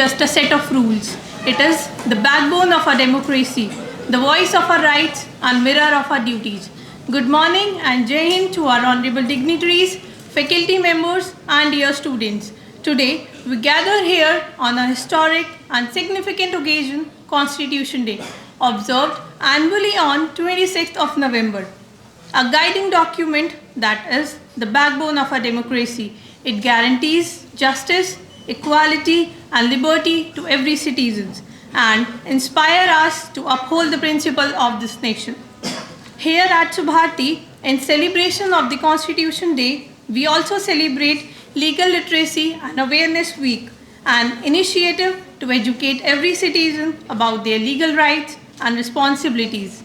just a set of rules. It is the backbone of our democracy, the voice of our rights and mirror of our duties. Good morning and Jai Hind to our honorable dignitaries, faculty members and dear students. Today, we gather here on a historic and significant occasion, Constitution Day, observed annually on 26th of November. A guiding document that is the backbone of our democracy. It guarantees justice, equality and liberty to every citizen and inspire us to uphold the principle of this nation. Here at Subharti, in celebration of the Constitution Day, we also celebrate Legal Literacy and Awareness Week, an initiative to educate every citizen about their legal rights and responsibilities.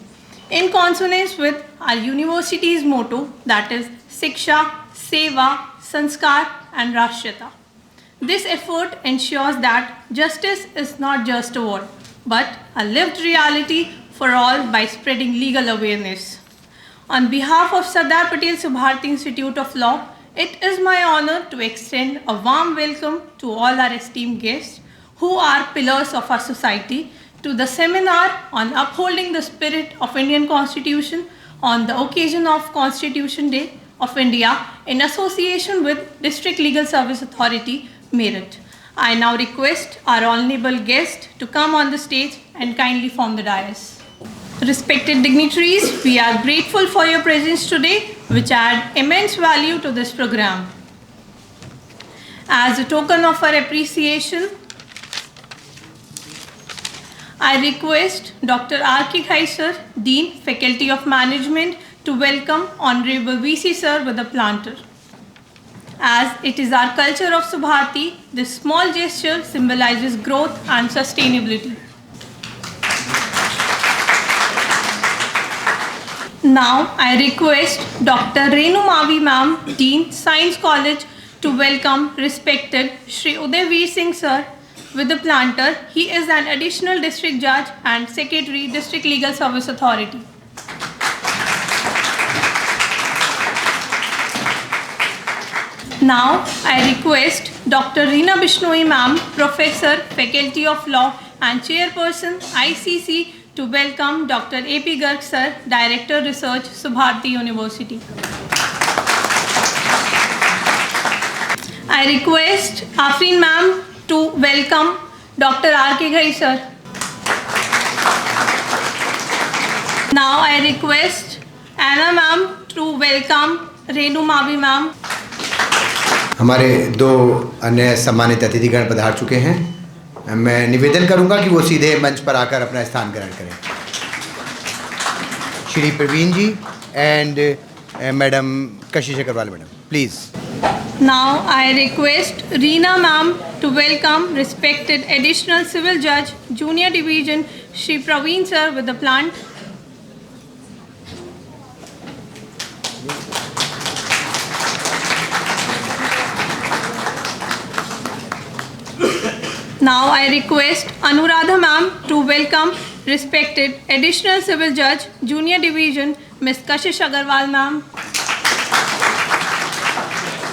In consonance with our university's motto, that is Siksha, Seva, Sanskar and Rashtriyata. This effort ensures that justice is not just a word, but a lived reality for all by spreading legal awareness. On behalf of Sardar Patel Subharti Institute of Law, it is my honor to extend a warm welcome to all our esteemed guests who are pillars of our society to the seminar on upholding the spirit of Indian Constitution on the occasion of Constitution Day of India in association with District Legal Service Authority, Meerut. I now request our honorable guest to come on the stage and kindly form the dais. Respected dignitaries, we are grateful for your presence today, which add immense value to this program. As a token of our appreciation, I request Dr. R.K. Ghai sir, Dean, Faculty of Management, to welcome Honorable V.C. sir with a planter. As it is our culture of Subharti, this small gesture symbolizes growth and sustainability. Now, I request Dr. Renu Mavi ma'am, Dean, Science College, to welcome respected Shri Uday Veer Singh sir with the planter. He is an additional district judge and secretary, District Legal Service Authority. Now, I request Dr. Reena Bishnoi ma'am, Professor, Faculty of Law and Chairperson, ICC, to welcome Dr. A.P. Garg sir, Director Research, Subharti University. I request Afreen ma'am to welcome Dr. R.K. Ghai sir. Now I request Anna ma'am to welcome Renu Mavi ma'am. हमारे दो अन्य सम्मानित अतिथिगण पधार चुके हैं. मैं निवेदन करूंगा कि वो सीधे मंच पर आकर अपना स्थान ग्रहण करें. Shri Praveen ji and madam Kashish Agarwal madam, please. Now I request Reena ma'am to welcome respected Additional Civil Judge, Junior Division, Shri Praveen sir with the plant. Now I request Anuradha ma'am to welcome respected Additional Civil Judge, Junior Division, Ms. Kashish Agarwal ma'am.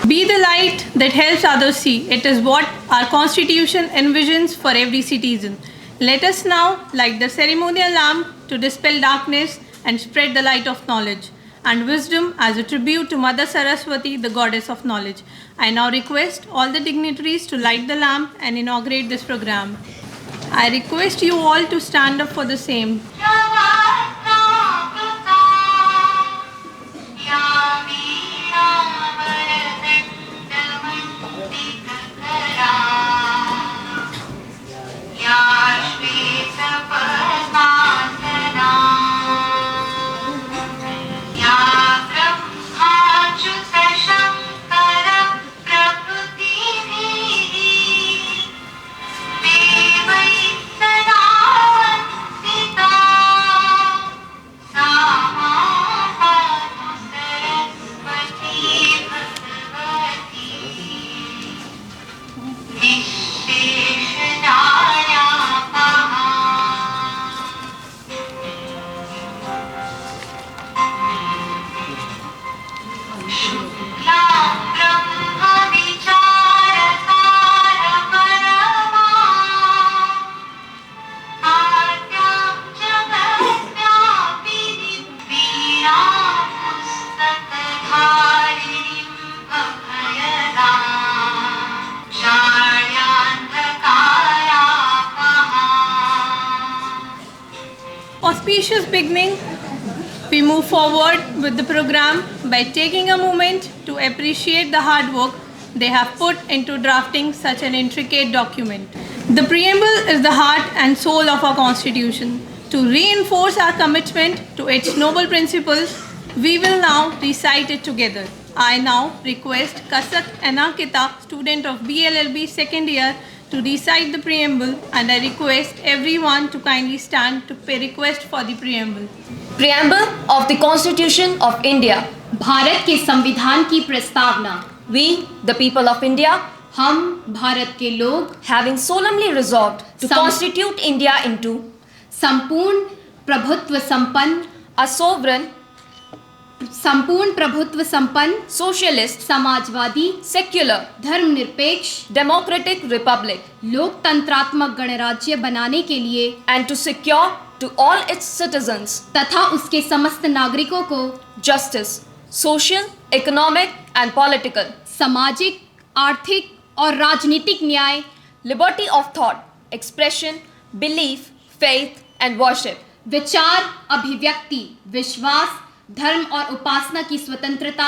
Be the light that helps others see. It is what our Constitution envisions for every citizen. Let us now light the ceremonial lamp to dispel darkness and spread the light of knowledge and wisdom as a tribute to Mother Saraswati, the goddess of knowledge. I now request all the dignitaries to light the lamp and inaugurate this program. I request you all to stand up for the same. auspicious beginning, we move forward with the program by taking a moment to appreciate the hard work they have put into drafting such an intricate document. The preamble is the heart and soul of our Constitution. To reinforce our commitment to its noble principles, we will now recite it together. I now request Kasak Anakita, student of BLLB second year, to recite the preamble, and I request everyone to kindly stand to pay request for the preamble. Preamble of the Constitution of India. Bharat के संविधान की प्रस्तावना। We, the people of India, हम भारत के लोग having solemnly resolved to constitute India into संपूर्ण प्रभुत्व संपन्न socialist, समाजवादी, secular, धर्मनिरपेक्ष, democratic republic, लोकतंत्रात्मक गणराज्य बनाने के लिए and to secure to all its citizens तथा उसके समस्त नागरिकों को justice, social, economic and political, सामाजिक, आर्थिक और राजनीतिक न्याय, liberty of thought, expression, belief, faith and worship, विचार, अभिव्यक्ति, विश्वास, धर्म और उपासना की स्वतंत्रता,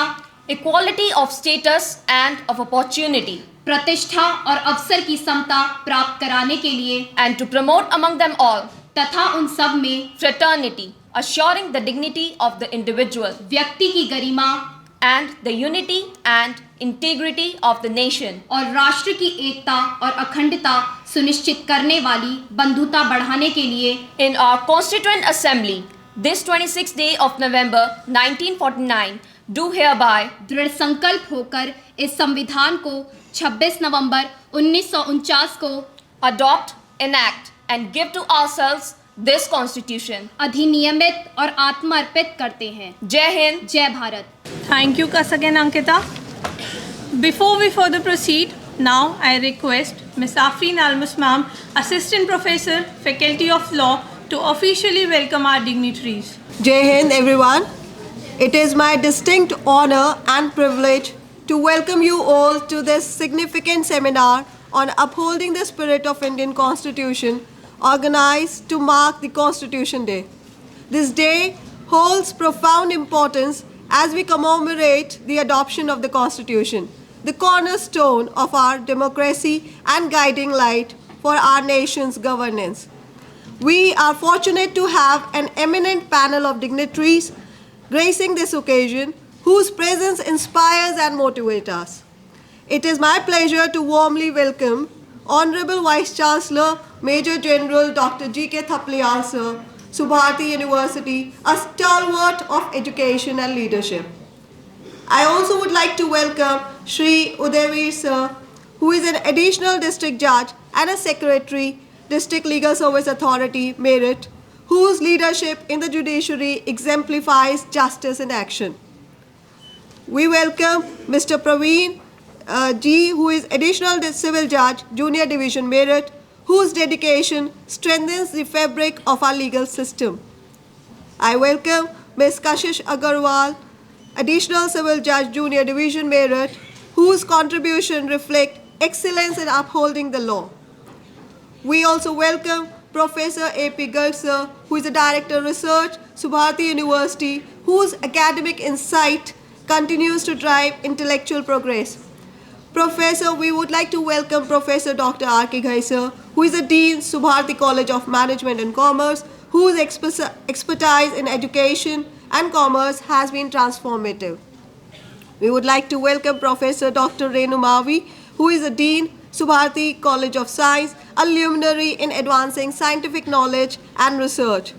equality of status and of opportunity, प्रतिष्ठा और अवसर की समता प्राप्त कराने के लिए and to promote among them all तथा उन सब में fraternity, assuring the dignity of the individual व्यक्ति की गरिमा and the unity and integrity of the nation, और राष्ट्र की एकता और अखंडता सुनिश्चित करने वाली बंधुता बढ़ाने के लिए in our Constituent Assembly this 26th day of November 1949 do hereby दृढ़ संकल्प होकर इस संविधान को 26 नवंबर 1949 को adopt, enact and give to ourselves this constitution. अधिनियमित और आत्मार्पित करते हैं। Jai Hind. जय Bharat. Thank you, Kasak and Ankita. Before we further proceed, now I request Ms. Afreen Almus Ma'am, Assistant Professor, Faculty of Law, to officially welcome our dignitaries. Jai Hind, everyone. It is my distinct honor and privilege to welcome you all to this significant seminar on upholding the spirit of Indian Constitution, organized to mark the Constitution Day. This day holds profound importance as we commemorate the adoption of the Constitution, the cornerstone of our democracy and guiding light for our nation's governance. We are fortunate to have an eminent panel of dignitaries gracing this occasion, whose presence inspires and motivates us. It is my pleasure to warmly welcome Honorable Vice Chancellor, Major General Dr. G.K. Thapliyal Sir, Subharti University, a stalwart of education and leadership. I also would like to welcome Shri Udayveer Sir, who is an additional district judge and a secretary, District Legal Service Authority, Meerut, whose leadership in the judiciary exemplifies justice in action. We welcome Mr. Praveen G, who is Additional Civil Judge, Junior Division, Meerut, whose dedication strengthens the fabric of our legal system. I welcome Ms. Kashish Agarwal, Additional Civil Judge, Junior Division, Meerut, whose contribution reflects excellence in upholding the law. We also welcome Professor A.P. Garg Sir, who is the Director of Research, Subharti University, whose academic insight continues to drive intellectual progress. Professor, we would like to welcome Professor Dr. R.K. Ghai Sir, who is the Dean, Subharti College of Management and Commerce, whose expertise in education and commerce has been transformative. We would like to welcome Professor Dr. Renu Mavi, who is the Dean, Subharti College of Science, a luminary in advancing scientific knowledge and research.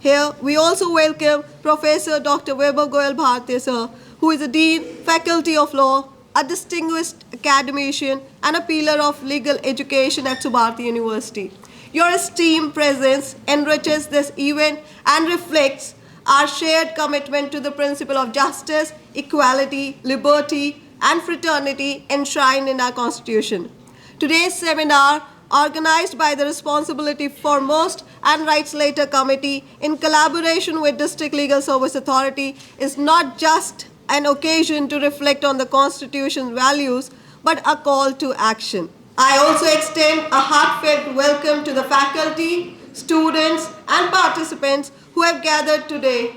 Here, we also welcome Professor Dr. Weber Goyal Bhartiya Sir, who is the Dean, Faculty of Law, a distinguished academician and a pillar of legal education at Subharti University. Your esteemed presence enriches this event and reflects our shared commitment to the principle of justice, equality, liberty, and fraternity enshrined in our Constitution. Today's seminar, organized by the Responsibility Foremost and Rights Later Committee in collaboration with District Legal Service Authority, is not just an occasion to reflect on the Constitution's values, but a call to action. I also extend a heartfelt welcome to the faculty, students, and participants who have gathered today.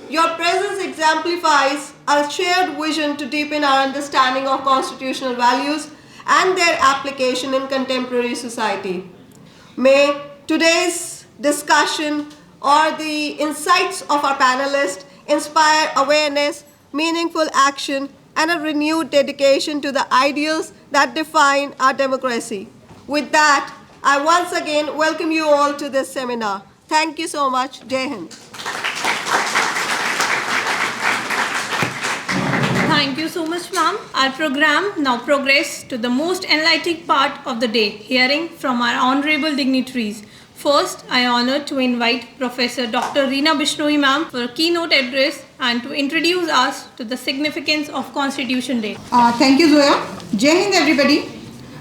Your presence exemplifies a shared vision to deepen our understanding of constitutional values and their application in contemporary society. May today's discussion or the insights of our panelists inspire awareness, meaningful action, and a renewed dedication to the ideals that define our democracy. With that, I once again welcome you all to this seminar. Thank you so much. Jai Hind. Thank you so much, ma'am. Our program now progress to the most enlightening part of the day, hearing from our honorable dignitaries. First, I honor to invite Professor Dr. Reena Bishnoi, ma'am, for a keynote address and to introduce us to the significance of Constitution Day. Thank you, Zoya. Jai Hind, everybody.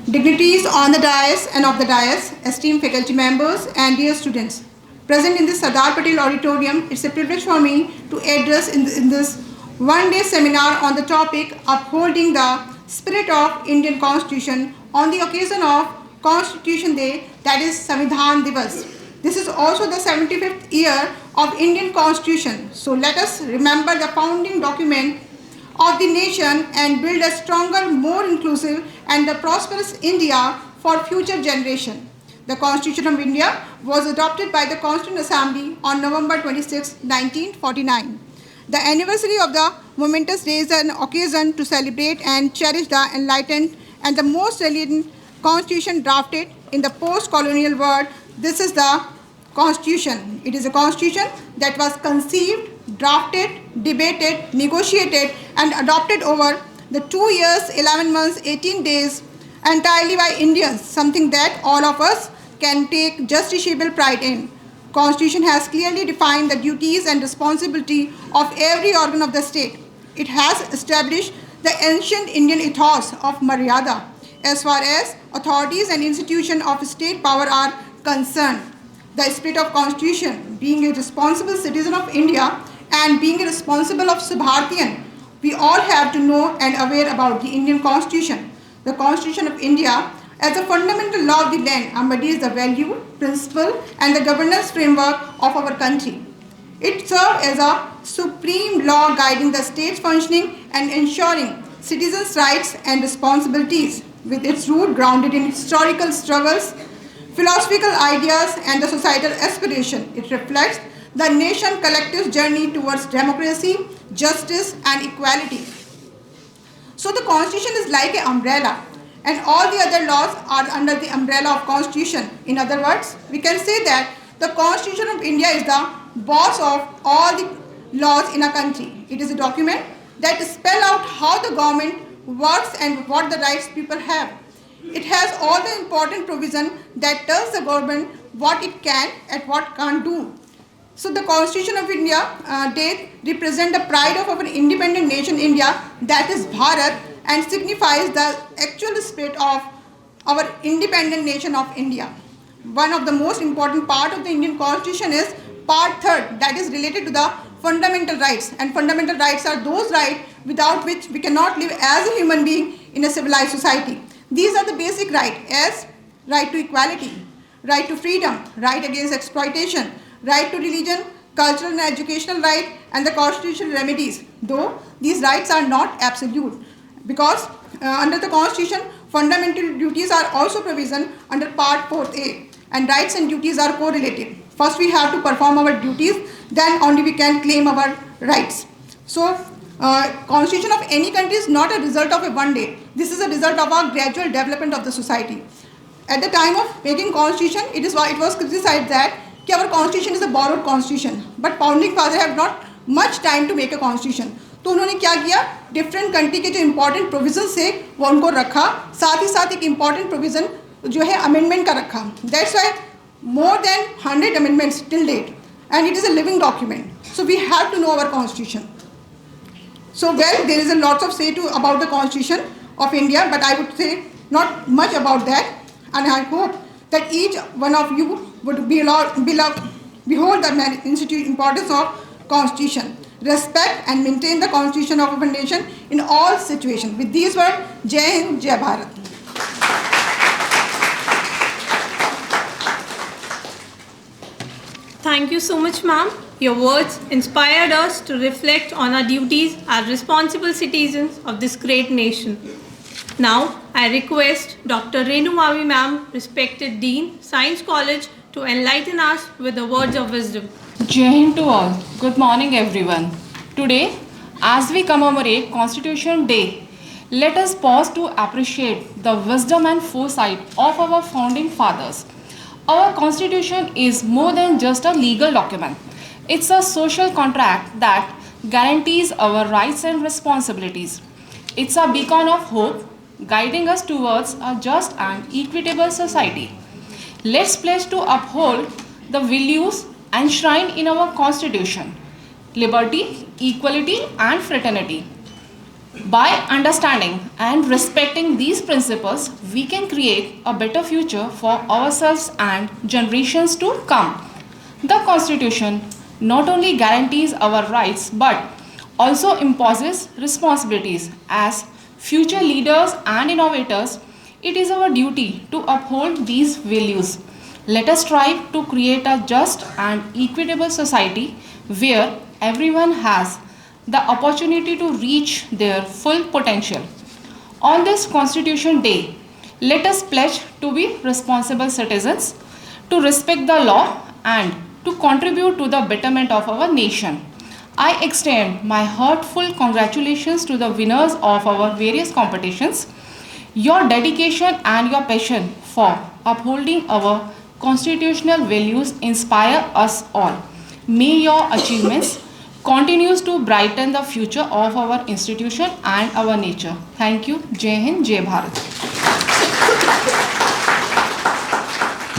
Dignitaries on the dais and off the dais, esteemed faculty members and dear students. Present in this Sardar Patel Auditorium, it's a privilege for me to address in this one-day seminar on the topic upholding the spirit of Indian Constitution on the occasion of Constitution Day, that is Samvidhan Divas. This is also the 75th year of Indian Constitution. So let us remember the founding document of the nation and build a stronger, more inclusive and the prosperous India for future generation. The Constitution of India was adopted by the Constituent Assembly on November 26, 1949. The anniversary of the momentous day is an occasion to celebrate and cherish the enlightened and the most relevant constitution drafted in the post-colonial world. This is the Constitution. It is a constitution that was conceived, drafted, debated, negotiated and adopted over the 2 years, 11 months, 18 days entirely by Indians, something that all of us can take justiciable pride in. Constitution has clearly defined the duties and responsibility of every organ of the state. It has established the ancient Indian ethos of Maryada as far as authorities and institutions of state power are concerned. The spirit of Constitution, being a responsible citizen of India and being a responsible of Subhartian, we all have to know and aware about the Indian Constitution. The Constitution of India as a fundamental law of the land embodies the value, principle and the governance framework of our country. It serves as a supreme law guiding the state's functioning and ensuring citizens' rights and responsibilities, with its root grounded in historical struggles, philosophical ideas and the societal aspiration. It reflects the nation's collective journey towards democracy, justice and equality. So the Constitution is like an umbrella and all the other laws are under the umbrella of Constitution. In other words, we can say that the Constitution of India is the boss of all the laws in a country. It is a document that spells out how the government works and what the rights people have. It has all the important provision that tells the government what it can and what can't do. So the Constitution of India Day represents the pride of our independent nation India, that is Bharat, and signifies the actual spirit of our independent nation of India. One of the most important part of the Indian Constitution is part 3rd, that is related to the fundamental rights, and fundamental rights are those rights without which we cannot live as a human being in a civilized society. These are the basic rights as right to equality, right to freedom, right against exploitation, right to religion, cultural and educational right, and the constitutional remedies, though these rights are not absolute, because under the Constitution, fundamental duties are also provision under Part 4A, and rights and duties are correlated. First we have to perform our duties, then only we can claim our rights. So, Constitution of any country is not a result of a one day. This is a result of a gradual development of the society. At the time of making Constitution, it was criticized that our Constitution is a borrowed Constitution, but founding father have not much time to make a Constitution. तो उन्होंने क्या किया, different country के जो important provision थे वो उनको रखा, साथ ही साथ एक इम्पॉर्टेंट प्रोविजन जो है अमेंडमेंट का रखा. That's why more than 100 amendments till date, and it is a living document. So we have to know our Constitution. So well, there is a lot of say about the Constitution of India, but I would say not much about that, and I hope that each one of you would behold the importance of Constitution, respect and maintain the Constitution of our nation in all situations. With these words, Jai Hind, Jai Bharat. Thank you so much, ma'am. Your words inspired us to reflect on our duties as responsible citizens of this great nation. Now, I request Dr. Renu Mavi ma'am, respected Dean, Science College, to enlighten us with the words of wisdom. Jai Hind to all. Good morning, everyone. Today, as we commemorate Constitution Day, let us pause to appreciate the wisdom and foresight of our founding fathers. Our Constitution is more than just a legal document. It's a social contract that guarantees our rights and responsibilities. It's a beacon of hope, guiding us towards a just and equitable society. Let's pledge to uphold the values enshrined in our Constitution: liberty, equality, and fraternity. By understanding and respecting these principles, we can create a better future for ourselves and generations to come. The Constitution not only guarantees our rights but also imposes responsibilities. As future leaders and innovators, it is our duty to uphold these values. Let us strive to create a just and equitable society where everyone has the opportunity to reach their full potential. On this Constitution Day, let us pledge to be responsible citizens, to respect the law, and to contribute to the betterment of our nation. I extend my heartfelt congratulations to the winners of our various competitions. Your dedication and your passion for upholding our constitutional values inspire us all. May your achievements continues to brighten the future of our institution and our nature. Thank you. Jai Hind, Jai Bharat.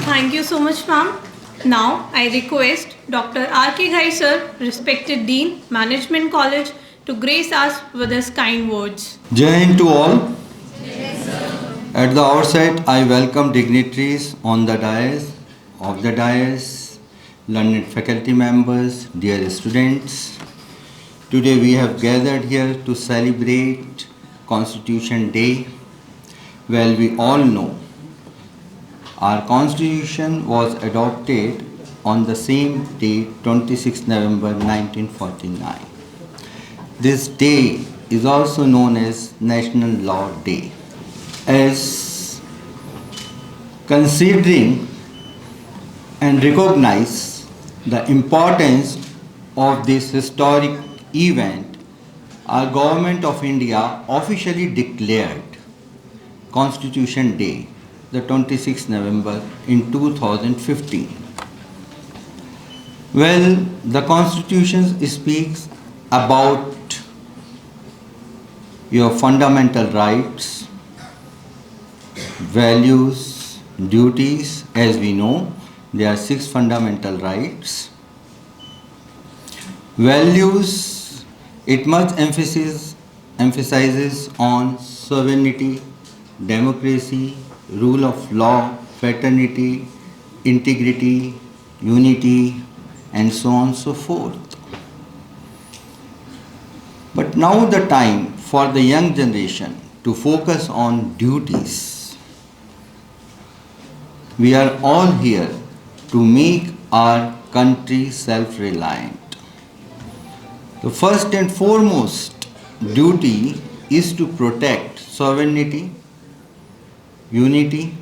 Thank you so much, ma'am. Now, I request Dr. R.K. Ghai sir, respected Dean, Management College, to grace us with his kind words. Jai Hind to all. At the outset, I welcome dignitaries on the dais, learned faculty members, dear students. Today we have gathered here to celebrate Constitution Day. Well, we all know our Constitution was adopted on the same day, 26 November 1949. This day is also known as National Law Day. As considering and recognize the importance of this historic event, our Government of India officially declared Constitution Day, the 26th November in 2015. Well, the Constitution speaks about your fundamental rights, values, duties. As we know, there are 6 fundamental rights. Values, it much emphasizes on sovereignty, democracy, rule of law, fraternity, integrity, unity, and so on and so forth. But now the time for the young generation to focus on duties. We are all here to make our country self-reliant. The first and foremost duty is to protect sovereignty, unity,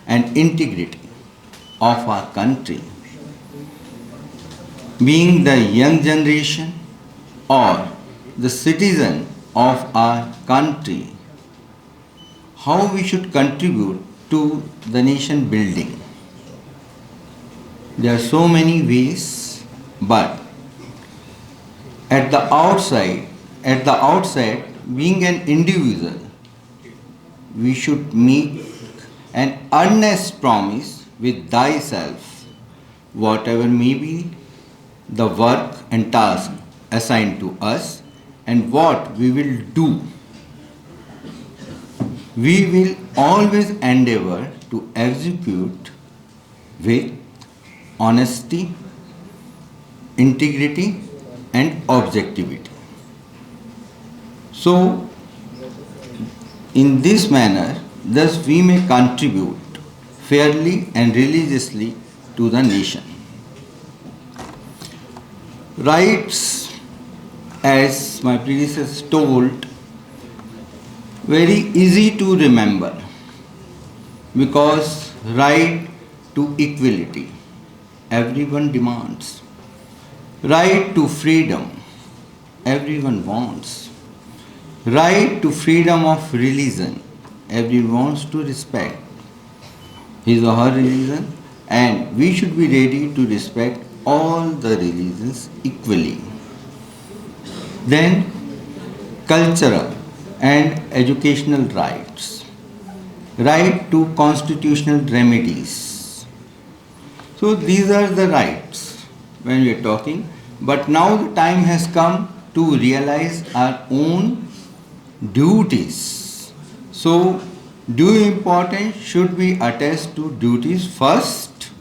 and integrity of our country. Being the young generation or the citizen of our country, how we should contribute to the nation building. There are so many ways, but at the outset, being an individual, we should make an earnest promise with thyself, whatever may be the work and task assigned to us and what we will do. We will always endeavor to execute with honesty, integrity, and objectivity. So, in this manner, thus we may contribute fairly and religiously to the nation. Rights, as my predecessor told, very easy to remember, because right to equality, everyone demands. Right to freedom, everyone wants. Right to freedom of religion, everyone wants to respect his or her religion, and we should be ready to respect all the religions equally. Then, cultural and educational rights, right to constitutional remedies. So these are the rights when we are talking, but now the time has come to realize our own duties. So due importance should be attached to duties first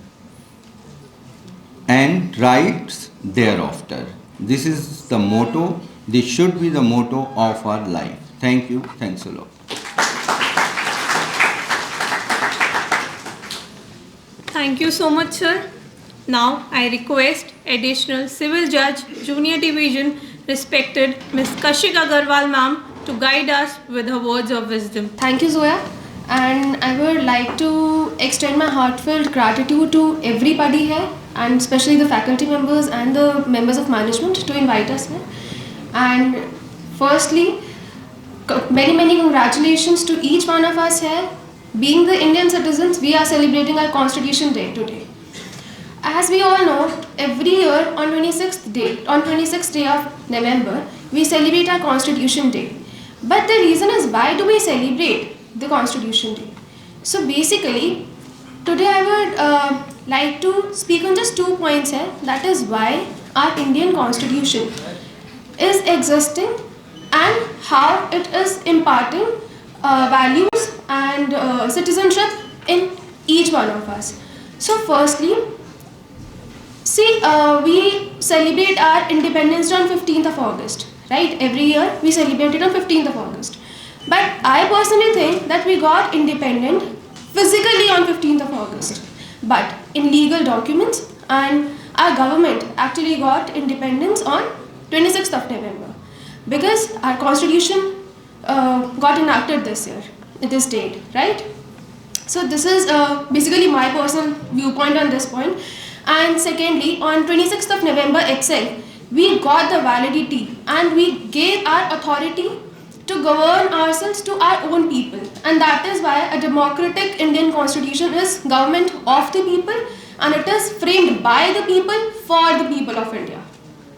and rights thereafter. This is the motto, this should be the motto of our life. Thank you, thanks a lot. Thank you so much, sir. Now I request Additional Civil Judge, Junior Division, respected Ms. Kashik Agarwal ma'am, to guide us with her words of wisdom. Thank you, Zoya. And I would like to extend my heartfelt gratitude to everybody here, and especially the faculty members and the members of management to invite us here. And firstly, many congratulations to each one of us here. Being the Indian citizens, we are celebrating our Constitution Day today. As we all know, every year on 26th day of November, we celebrate our Constitution Day. But the reason is, why do we celebrate the Constitution Day? So basically, today I would like to speak on just 2 points here. That is why our Indian Constitution is existing and how it is imparting values and citizenship in each one of us. So firstly, see, we celebrate our independence on 15th of August, right? Every year we celebrate it on 15th of August. But I personally think that we got independent physically on 15th of August. But in legal documents, and our government actually got independence on 26th of November. Because our constitution got enacted this year, this date, right? So this is basically my personal viewpoint on this point. And secondly, on 26th of November itself, we got the validity and we gave our authority to govern ourselves to our own people. And that is why a democratic Indian constitution is government of the people, and it is framed by the people for the people of India.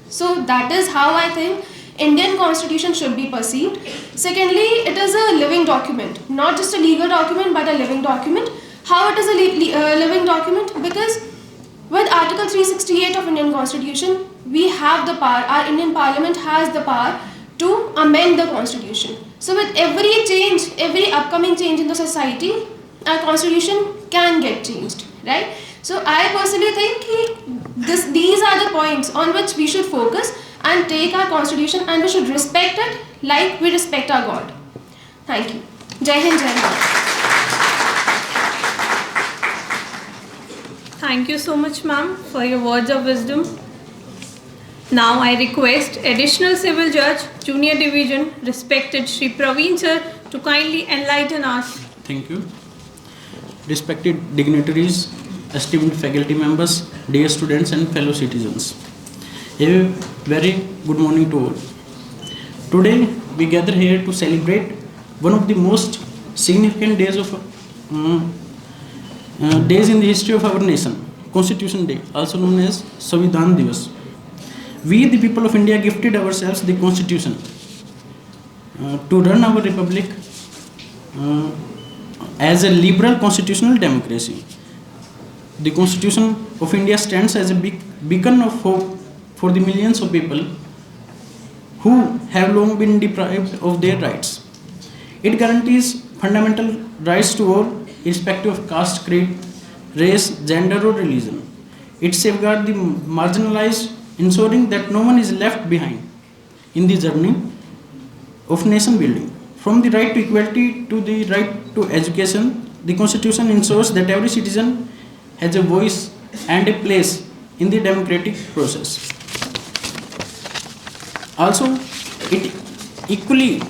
So that is how I think Indian constitution should be perceived. Secondly, it is a living document, not just a legal document, but a living document. How it is a living document? Because with Article 368 of Indian Constitution, we have the power, our Indian Parliament has the power to amend the Constitution. So with every change, every upcoming change in the society, our Constitution can get changed, right? So I personally think these are the points on which we should focus and take our Constitution, and we should respect it like we respect our God. Thank you. Jai Hind, Jai Bharat. Thank you so much, ma'am, for your words of wisdom. Now I request Additional Civil Judge, Junior Division, respected Shri Praveen sir, to kindly enlighten us. Thank you. Respected dignitaries, esteemed faculty members, dear students and fellow citizens. A very good morning to all. Today we gather here to celebrate one of the most significant days in the history of our nation, Constitution Day, also known as Samvidhan Divas. We, the people of India, gifted ourselves the Constitution to run our republic as a liberal constitutional democracy. The Constitution of India stands as a beacon of hope for the millions of people who have long been deprived of their rights. It guarantees fundamental rights to all, irrespective of caste, creed, race, gender or religion. It safeguards the marginalized, ensuring that no one is left behind in the journey of nation building. From the right to equality to the right to education, the Constitution ensures that every citizen has a voice and a place in the democratic process. Also, it equally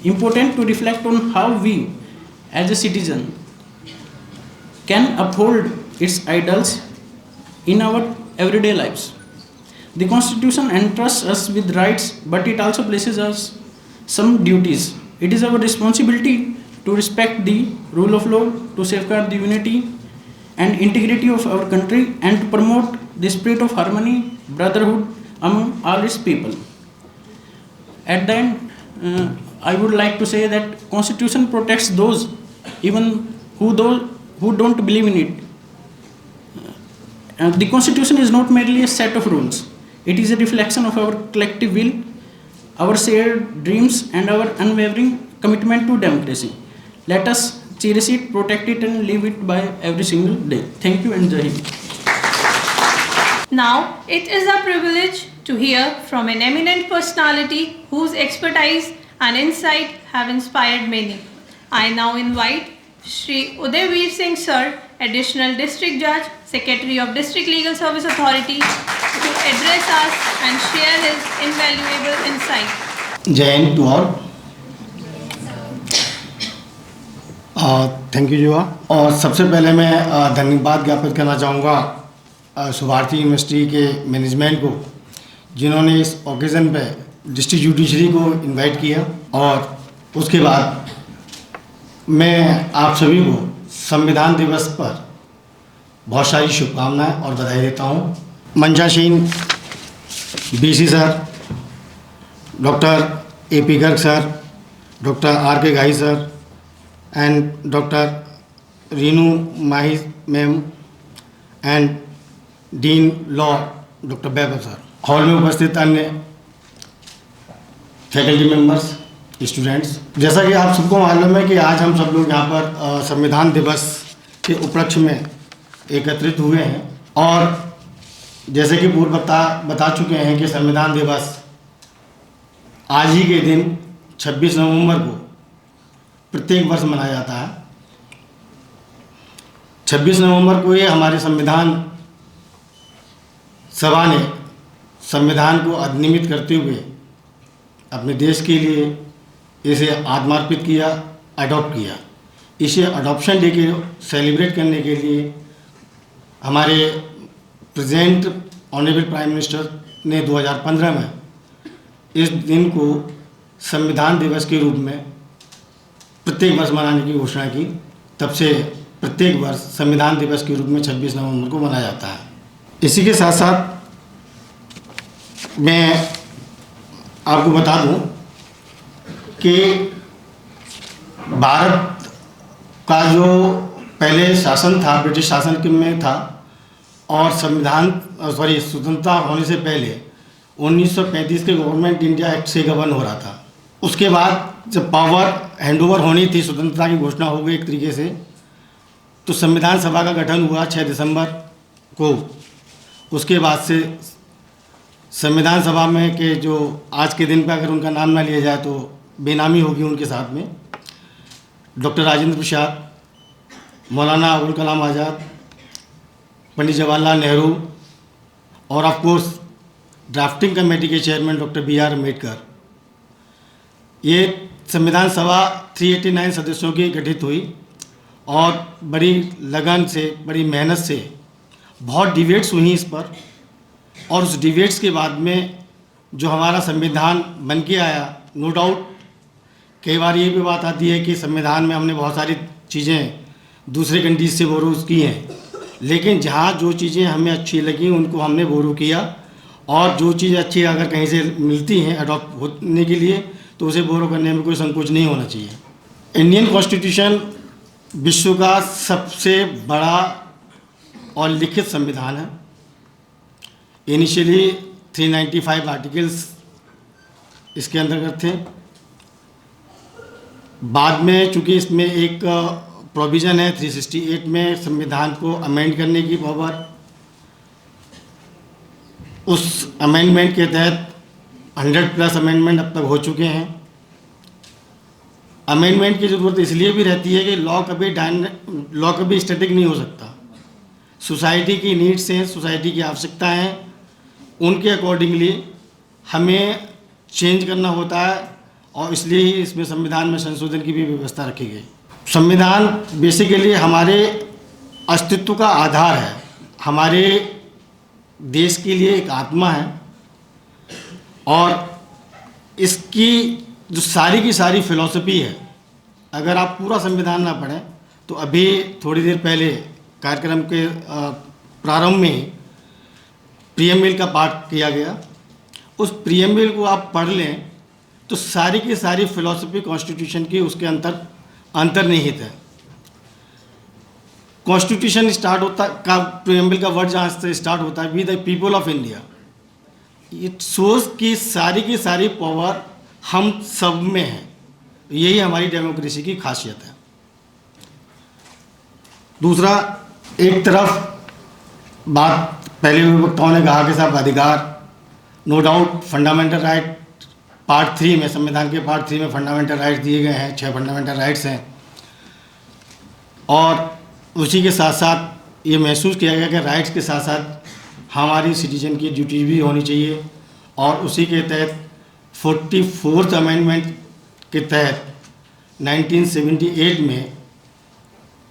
important to reflect on how we, as a citizen, can uphold its ideals in our everyday lives. The Constitution entrusts us with rights, but it also places us some duties. It is our responsibility to respect the rule of law, to safeguard the unity and integrity of our country, and to promote the spirit of harmony, brotherhood among all its people. At the end, I would like to say that Constitution protects those even who don't believe in it. The Constitution is not merely a set of rules. It is a reflection of our collective will, our shared dreams, and our unwavering commitment to democracy. Let us cherish it, protect it, and live it by every single day. Thank you and Jai Hind. Now, it is a privilege to hear from an eminent personality whose expertise and insight have inspired many. I now invite Shri Uday Veer Singh Sir, Additional District Judge, Secretary of District Legal Service Authority, to address us and share his invaluable insight. Jai Hind to all. Thank you जुआ। और सबसे पहले मैं धन्यवाद ज्ञापित करना चाहूँगा शुभारती university के मैनेजमेंट को, जिन्होंने इस ओकेज़न पे डिस्ट्रिक्ट जुडिशरी को इनवाइट किया। और उसके बाद मैं आप सभी को संविधान दिवस पर बहुत सारी शुभकामनाएं और बधाई देता हूँ। मंचासीन BC sir, doctor AP Garg sir, doctor RK Ghai sir and Dr. Reenu Mahi ma'am and Dean Law Dr. Vaibhav sir, hall में उपस्थित अन्य फैकल्टी मेंबर्स, स्टूडेंट्स, जैसा कि आप सबको मालूम है कि आज हम सब लोग यहाँ पर संविधान दिवस के उपलक्ष्य में एकत्रित हुए हैं। और जैसे कि पूर्व बता चुके हैं कि संविधान दिवस आज ही के दिन 26 नवंबर को प्रत्येक वर्ष मनाया जाता है। 26 नवंबर को ये हमारे संविधान सभा ने संविधान को अधिनियमित करते हुए अपने देश के लिए इसे आत्मार्पित किया, अडॉप्ट किया। इसे अडॉप्शन डे के सेलिब्रेट करने के लिए हमारे प्रेजेंट ऑनरेबल प्राइम मिनिस्टर ने 2015 में इस दिन को संविधान दिवस के रूप में प्रत्येक वर्ष मनाने की घोषणा की। तब से प्रत्येक वर्ष संविधान दिवस के रूप में 26 नवंबर को मनाया जाता है। इसी के साथ साथ मैं आपको बता दूं कि भारत का जो पहले शासन था, ब्रिटिश शासन में था, और स्वतंत्रता होने से पहले 1935 के गवर्नमेंट इंडिया एक्ट से गवर्न हो रहा था। उसके बाद जब पावर हैंडओवर होनी थी, स्वतंत्रता की घोषणा हो गई एक तरीके से, तो संविधान सभा का गठन हुआ 6 दिसंबर को। उसके बाद से संविधान सभा में के जो आज के दिन पे अगर उनका नाम ना लिया जाए तो बेनामी होगी उनके साथ में डॉक्टर राजेंद्र प्रसाद, मौलाना अबुल कलाम आज़ाद, पंडित जवाहरलाल नेहरू और ऑफ कोर्स ड्राफ्टिंग कमेटी के चेयरमैन डॉक्टर BR अम्बेडकर। ये संविधान सभा 389 सदस्यों की गठित हुई और बड़ी लगन से, बड़ी मेहनत से बहुत डिबेट्स हुई इस पर। और उस डिबेट्स के बाद में जो हमारा संविधान बन के आया, नो डाउट कई बार ये भी बात आती है कि संविधान में हमने बहुत सारी चीज़ें दूसरे कंट्रीज से बोरो की हैं, लेकिन जहाँ जो चीज़ें हमें अच्छी लगी उनको हमने बोरो किया। और जो चीज़ें अच्छी अगर कहीं से मिलती हैं अडॉप्ट होने के लिए तो उसे बोरो करने में कोई संकोच नहीं होना चाहिए। इंडियन कॉन्स्टिट्यूशन विश्व का सबसे बड़ा और लिखित संविधान है। इनिशियली 395 आर्टिकल्स इसके अंतर्गत थे। बाद में चूँकि इसमें एक प्रोविज़न है 368 में संविधान को अमेंड करने की पावर, उस अमेंडमेंट के तहत 100+ अमेंडमेंट अब तक हो चुके हैं। अमेंडमेंट की ज़रूरत इसलिए भी रहती है कि लॉ कभी स्टैटिक नहीं हो सकता। सोसाइटी की नीड्स हैं, सोसाइटी की आवश्यकता हैं, उनके अकॉर्डिंगली हमें चेंज करना होता है और इसलिए ही इसमें संविधान में संशोधन की भी व्यवस्था रखी गई। संविधान बेसिकली हमारे अस्तित्व का आधार है, हमारे देश के लिए एक आत्मा है और इसकी जो सारी की सारी फिलॉसफी है, अगर आप पूरा संविधान ना पढ़ें तो अभी थोड़ी देर पहले कार्यक्रम के प्रारंभ में ही प्रीएम्बल का पाठ किया गया। उस प्रीएम्बल को आप पढ़ लें तो सारी की सारी फिलॉसफी कॉन्स्टिट्यूशन की उसके अंतर्निहित है। कॉन्स्टिट्यूशन स्टार्ट होता का प्रीएम्बल का वर्ड जहाँ से स्टार्ट होता है, we the people of India. It shows कि सारी की सारी पावर हम सब में है। यही हमारी डेमोक्रेसी की खासियत है। दूसरा, एक तरफ बात पहले वक्ताओं ने कहा कि साहब अधिकार, no doubt fundamental right part 3 में, संविधान के पार्ट 3 में फंडामेंटल राइट्स दिए गए हैं, 6 फंडामेंटल राइट्स हैं और उसी के साथ साथ ये महसूस किया गया कि राइट्स के साथ साथ हमारी सिटीजन की ड्यूटी भी होनी चाहिए और उसी के तहत 44th अमेंडमेंट के तहत 1978 में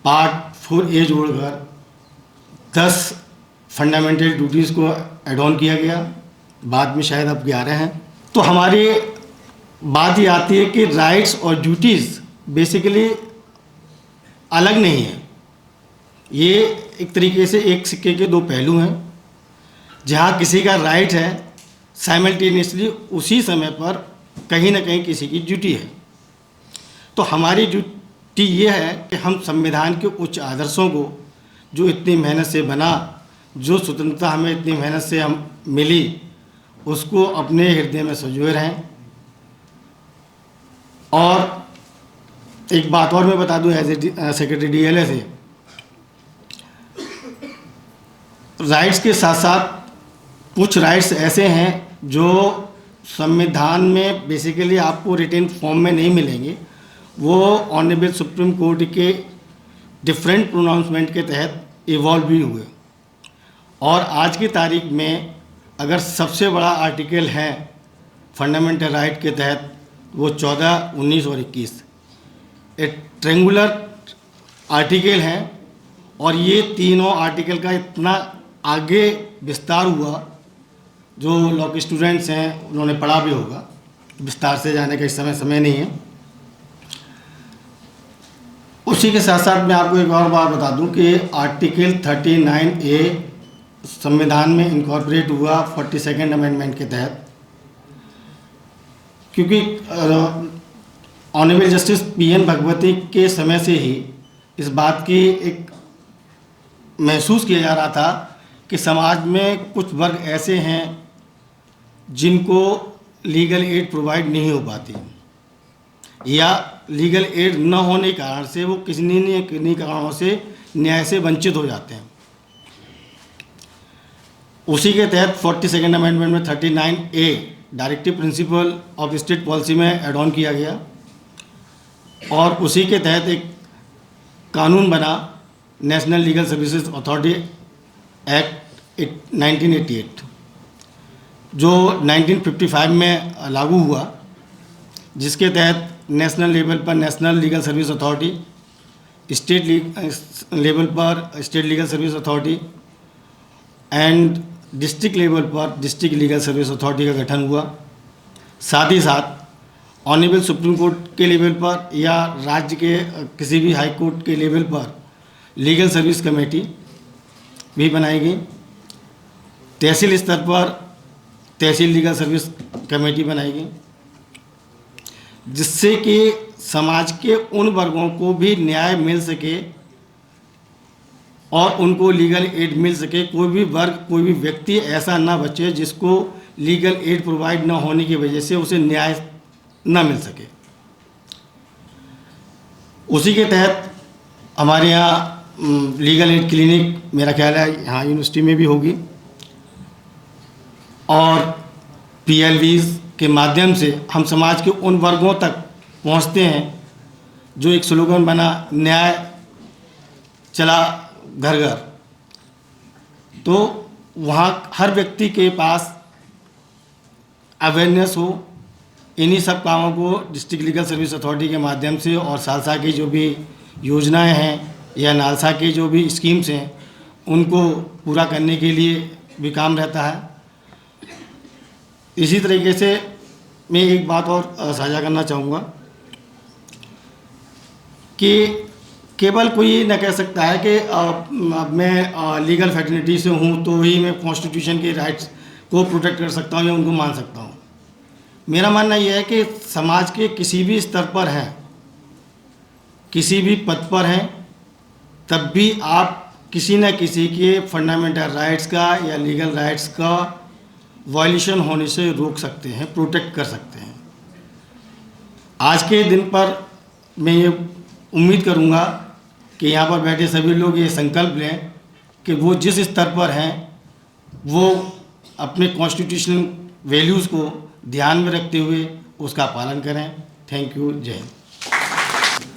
पार्ट 4A जोड़कर 10 फंडामेंटल ड्यूटीज़ को एड ऑन किया गया। बाद में शायद अब 11 हैं। तो हमारी बात ये आती है कि राइट्स और ड्यूटीज़ बेसिकली अलग नहीं है। ये एक तरीके से एक सिक्के के दो पहलू हैं। जहाँ किसी का राइट है, साइमल्टेनियसली उसी समय पर कहीं ना कहीं किसी की ड्यूटी है। तो हमारी ड्यूटी ये है कि हम संविधान के उच्च आदर्शों को, जो इतनी मेहनत से बना, जो स्वतंत्रता हमें इतनी मेहनत से हम मिली, उसको अपने हृदय में संजोए रहें। और एक बात और मैं बता दूं एज ए सेक्रेटरी DLA से, राइट्स के साथ साथ कुछ राइट्स ऐसे हैं जो संविधान में बेसिकली आपको रिटन फॉर्म में नहीं मिलेंगे। वो ऑनरेबल सुप्रीम कोर्ट के डिफरेंट प्रोनाउंसमेंट के तहत इवॉल्व भी हुए। और आज की तारीख में अगर सबसे बड़ा आर्टिकल है फंडामेंटल राइट के तहत, वो 14, 19 और 21 एक ट्रेंगुलर आर्टिकल हैं। और ये तीनों आर्टिकल का इतना आगे विस्तार हुआ, जो लॉ के स्टूडेंट्स हैं उन्होंने पढ़ा भी होगा, विस्तार से जाने का इस समय नहीं है। उसी के साथ साथ मैं आपको एक और बात बता दूं कि आर्टिकल 39A संविधान में इनकॉर्पोरेट हुआ 42nd अमेंडमेंट के तहत, क्योंकि ऑनरेबल जस्टिस PN भगवती के समय से ही इस बात की एक महसूस किया जा रहा था कि समाज में कुछ वर्ग ऐसे हैं जिनको लीगल एड प्रोवाइड नहीं हो पाती, या लीगल एड न होने के कारण से वो किसी न किन्हीं कारणों से न्याय से वंचित हो जाते हैं। उसी के तहत 42nd अमेंडमेंट में 39A directive principle of state policy में एड ऑन किया गया और उसी के तहत एक कानून बना national legal services authority act 1988, जो 1955 में लागू हुआ, जिसके तहत नेशनल लेवल पर national legal service authority, state level पर state legal service authority and district level पर डिस्ट्रिक्ट लीगल सर्विस अथॉरिटी का गठन हुआ। साथ ही साथ ऑनरेबल सुप्रीम कोर्ट के लेवल पर या राज्य के किसी भी हाई कोर्ट के लेवल पर लीगल सर्विस कमेटी भी बनाई गई। तहसील स्तर पर तहसील लीगल सर्विस कमेटी बनाई गई, जिससे कि समाज के उन वर्गों को भी न्याय मिल सके और उनको लीगल एड मिल सके। कोई भी वर्ग, कोई भी व्यक्ति ऐसा ना बचे जिसको लीगल एड प्रोवाइड ना होने की वजह से उसे न्याय ना मिल सके। उसी के तहत हमारे यहाँ लीगल एड क्लिनिक, मेरा ख्याल है यहाँ यूनिवर्सिटी में भी होगी, और PLVs के माध्यम से हम समाज के उन वर्गों तक पहुँचते हैं जो एक स्लोगन बना, न्याय चला घर घर। तो वहाँ हर व्यक्ति के पास अवेयरनेस हो इन्हीं सब कामों को डिस्ट्रिक्ट लीगल सर्विस अथॉरिटी के माध्यम से और सालसा की जो भी योजनाएं हैं या नालसा की जो भी स्कीम्स हैं उनको पूरा करने के लिए भी काम रहता है। इसी तरीके से मैं एक बात और साझा करना चाहूँगा कि केवल कोई ये न कह सकता है कि मैं लीगल फैटर्निटी से हूँ तो ही मैं कॉन्स्टिट्यूशन के राइट्स को प्रोटेक्ट कर सकता हूँ या उनको मान सकता हूँ। मेरा मानना यह है कि समाज के किसी भी स्तर पर हैं, किसी भी पद पर हैं, तब भी आप किसी न किसी के फंडामेंटल राइट्स का या लीगल राइट्स का वायलेशन होने से रोक सकते हैं, प्रोटेक्ट कर सकते हैं। आज के दिन पर मैं ये उम्मीद करूँगा कि यहाँ पर बैठे सभी लोग ये संकल्प लें कि वो जिस स्तर पर हैं वो अपने कॉन्स्टिट्यूशनल वैल्यूज़ को ध्यान में रखते हुए उसका पालन करें। Thank you. जय Hind.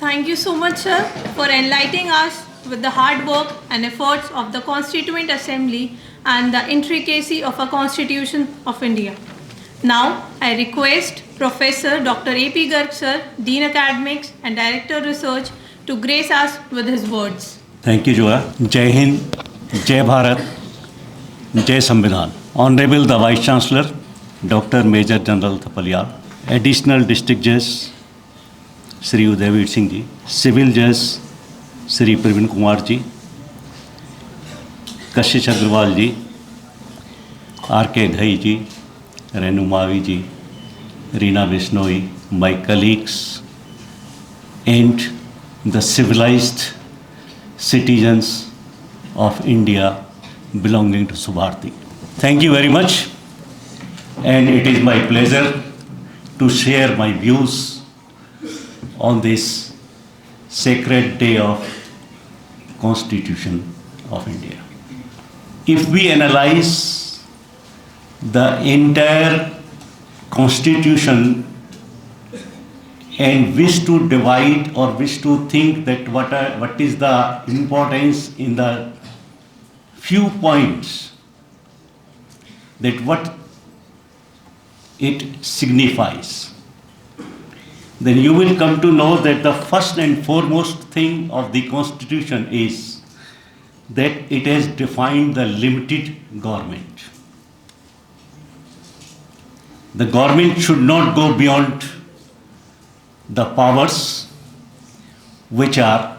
Thank you so much, sir, for enlightening us with the hard work and efforts of the Constituent Assembly and the intricacy of a Constitution of India. Now, I request Professor Dr. A.P. Garg, sir, Dean Academics and Director Research, to grace us with his words. Thank you, Joa. Jai Hind, Jai Bharat, Jai Samvidhan. Honorable the Vice Chancellor, Dr. Major General Thapaliar, Additional District Judge, Sri Udaivir Singh ji, Civil Judge, Sri Praveen Kumar ji, Kashish Agrawal ji, R.K. Dhai ji, Renu Mavi ji, Reena Bishnoi, my colleagues, and the civilized citizens of India belonging to Subharti. Thank you very much, and it is my pleasure to share my views on this sacred day of Constitution of India. If we analyze the entire Constitution and wish to divide or wish to think that what is the importance in the few points, that what it signifies, then you will come to know that the first and foremost thing of the Constitution is that it has defined the limited government. The government should not go beyond the powers which are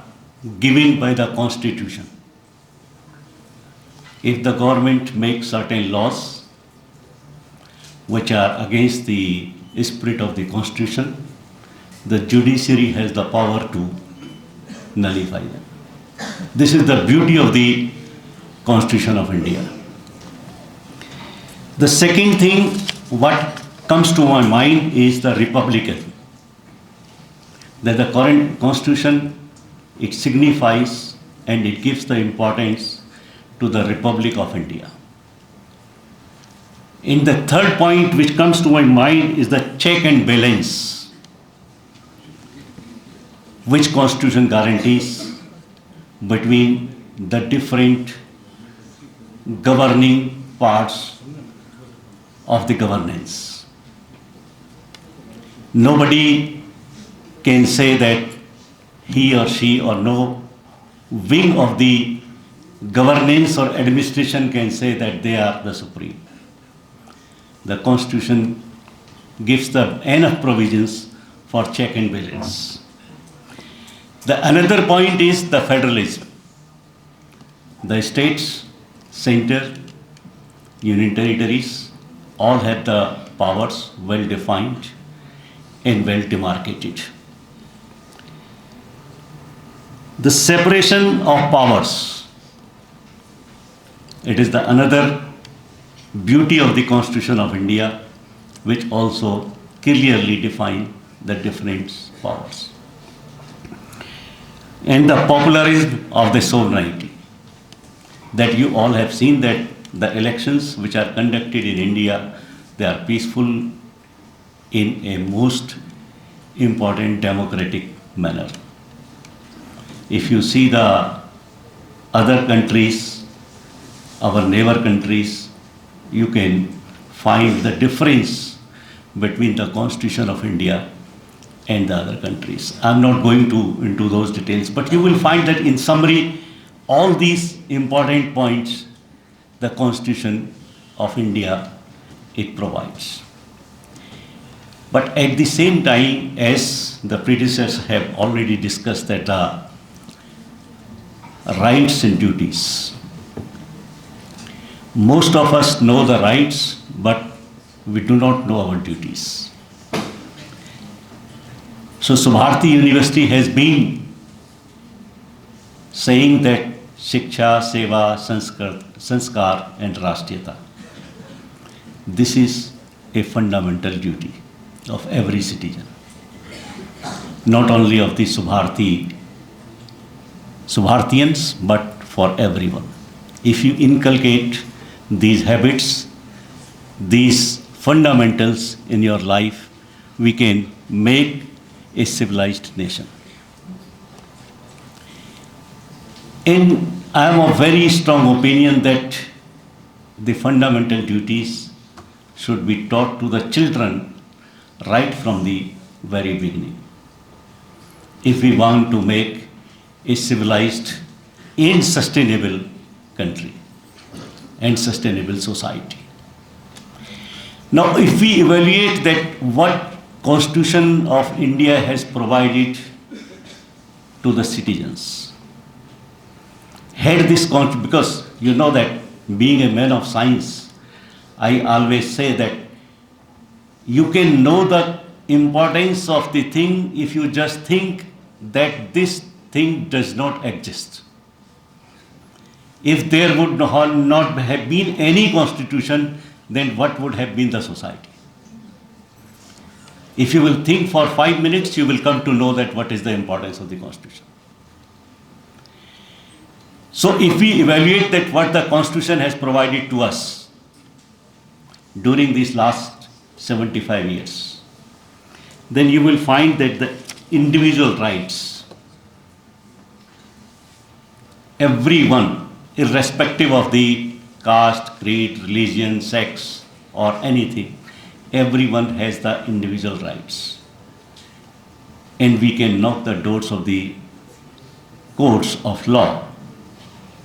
given by the Constitution. If the government makes certain laws which are against the spirit of the Constitution, the judiciary has the power to nullify them. This is the beauty of the Constitution of India. The second thing what comes to my mind is the republican. That the current Constitution, it signifies and it gives the importance to the Republic of India. In the third point which comes to my mind is the check and balance which Constitution guarantees between the different governing parts of the governance. Nobody can say that he or she or no wing of the governance or administration can say that they are the supreme. The Constitution gives the enough provisions for check and balance. The another point is the federalism. The states, center, union territories all have the powers well defined and well demarcated. The separation of powers, it is the another beauty of the Constitution of India, which also clearly define the different powers. And the popularism of the sovereignty, that you all have seen that the elections which are conducted in India, they are peaceful in a most important democratic manner. If you see the other countries, our neighbor countries, you can find the difference between the Constitution of India and the other countries. I'm not going into those details, but you will find that in summary, all these important points, the Constitution of India, it provides. But at the same time, as the predecessors have already discussed, that the rights and duties. Most of us know the rights, but we do not know our duties. So Subharti University has been saying that Shiksha, Seva, Sanskar and Rashtriyata. This is a fundamental duty of every citizen, not only of the Subhartians, but for everyone. If you inculcate these habits, these fundamentals in your life, we can make a civilized nation. And I am of very strong opinion that the fundamental duties should be taught to the children right from the very beginning. If we want to make a civilized and sustainable country and sustainable society. Now, if we evaluate that what Constitution of India has provided to the citizens, had this because you know that being a man of science, I always say that you can know the importance of the thing if you just think that this thing does not exist. If there would not have been any constitution, then what would have been the society? If you will think for 5 minutes, you will come to know that what is the importance of the constitution. So if we evaluate that what the constitution has provided to us during these last 75 years, then you will find that the individual rights, everyone, irrespective of the caste, creed, religion, sex, or anything, everyone has the individual rights. And we can knock the doors of the courts of law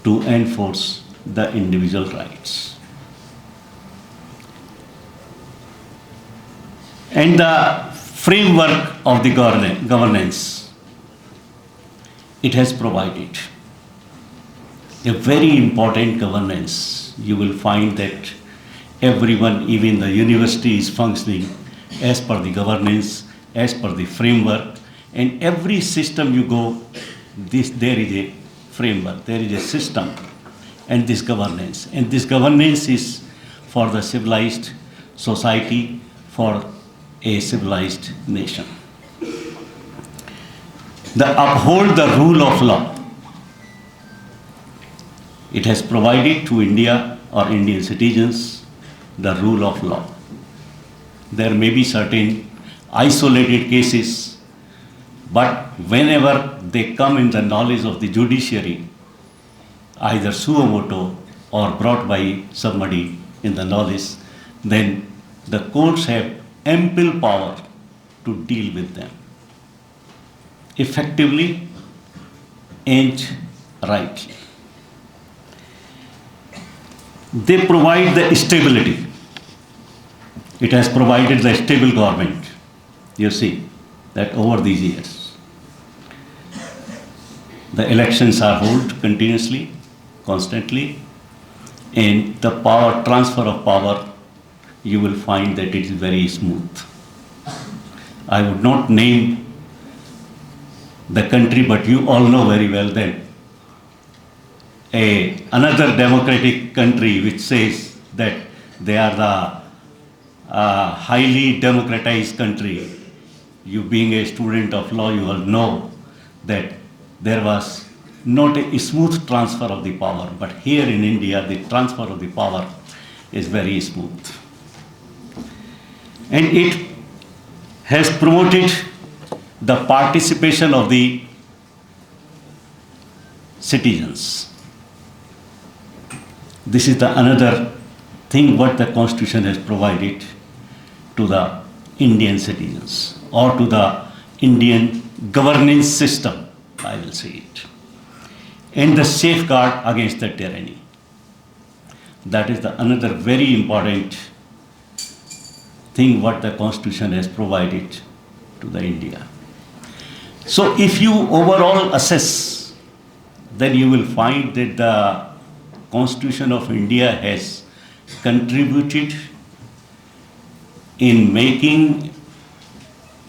to enforce the individual rights. And the framework of the governance, it has provided a very important governance. You will find that everyone, even the university, is functioning as per the governance, as per the framework, and every system you go, there is a framework, there is a system, and this governance. And this governance is for the civilized society, for a civilized nation. The uphold the rule of law. It has provided to India or Indian citizens the rule of law. There may be certain isolated cases, but whenever they come in the knowledge of the judiciary, either suo motu or brought by somebody in the knowledge, then the courts have ample power to deal with them effectively and rightly. They provide the stability. It has provided the stable government. You see that over these years, the elections are held continuously, constantly, and the power transfer of power, you will find that it is very smooth. I would not name the country, but you all know very well that another democratic country which says that they are the highly democratized country. You being a student of law, you all know that there was not a smooth transfer of the power, but here in India, the transfer of the power is very smooth. And it has promoted the participation of the citizens. This is the another thing what the Constitution has provided to the Indian citizens or to the Indian governance system, I will say it, and the safeguard against the tyranny. That is the another very important thing what the Constitution has provided to the India. So if you overall assess, then you will find that the Constitution of India has contributed in making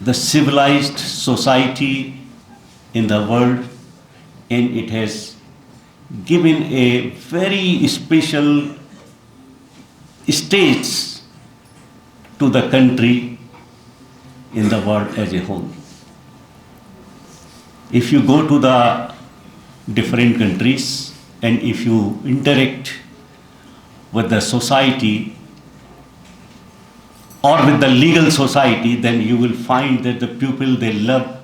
the civilized society in the world, and it has given a very special stage to the country in the world as a whole. If you go to the different countries and if you interact with the society or with the legal society, then you will find that the people, they love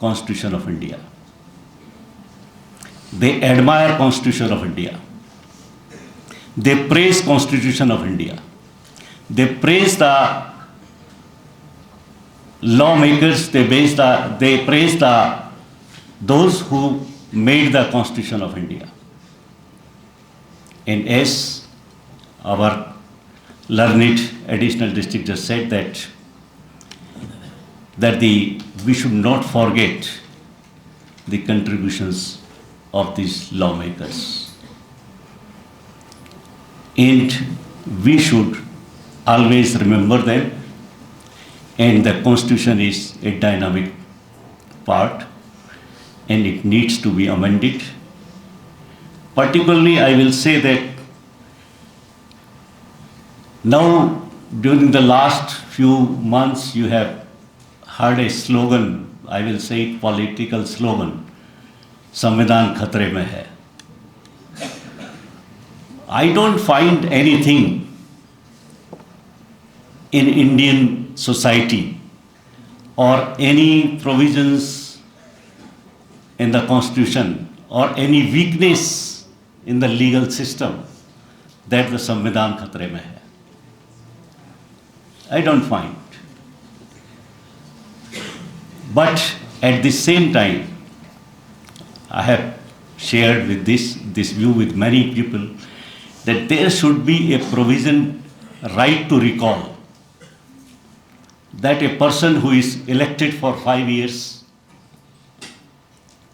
Constitution of India. They admire Constitution of India. They praise Constitution of India. They praise the lawmakers, they praise those who made the Constitution of India. And as our learned additional district just said that we should not forget the contributions of these lawmakers. And we should always remember them, and the Constitution is a dynamic part and it needs to be amended. Particularly, I will say that now during the last few months you have heard a slogan, I will say political slogan, Samvidhan Khatre mein hai. I don't find anything in Indian society or any provisions in the Constitution or any weakness in the legal system that the Samvidhan Khatre mein hai. I don't find. But at the same time, I have shared with this view with many people that there should be a provision, right to recall, that a person who is elected for 5 years,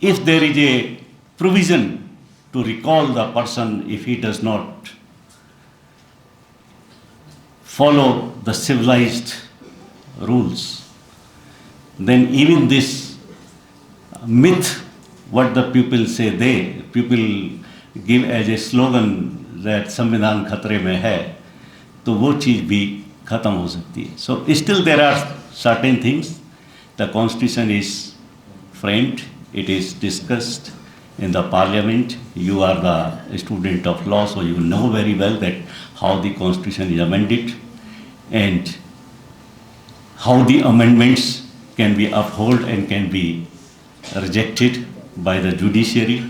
if there is a provision to recall the person if he does not follow the civilized rules, then even this myth, what the people say, people give as a slogan that Samvidhan Khatre mein hai, तो वो चीज़ भी खत्म हो सकती है. So still there are certain things. The Constitution is framed, it is discussed in the Parliament. You are the student of law, so you know very well that how the Constitution is amended and how the amendments can be upheld and can be rejected by the judiciary.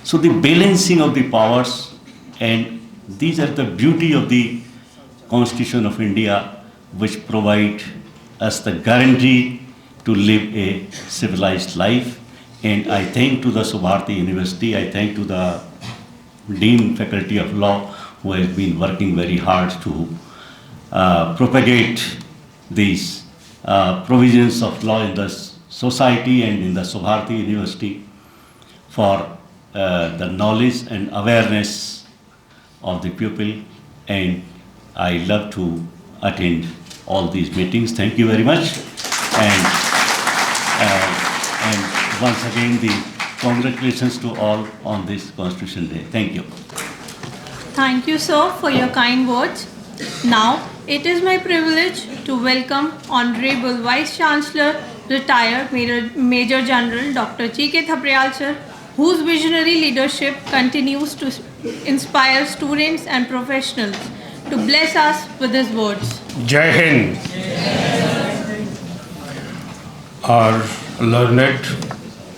So the balancing of the powers, and these are the beauty of the Constitution of India, which provide us the guarantee to live a civilized life. And I thank to the Subharati University, I thank to the Dean Faculty of Law who has been working very hard to propagate these provisions of law in the society and in the Subharati University for the knowledge and awareness of the people. And I love to attend all these meetings. Thank you very much. And once again, the congratulations to all on this Constitution Day. Thank you. Thank you, sir, for your kind words. Now, it is my privilege to welcome Honorable Vice Chancellor, retired Major General Dr. G.K. Thapriyal, sir, whose visionary leadership continues to inspire students and professionals, to bless us with his words. Jai Hind. Our learned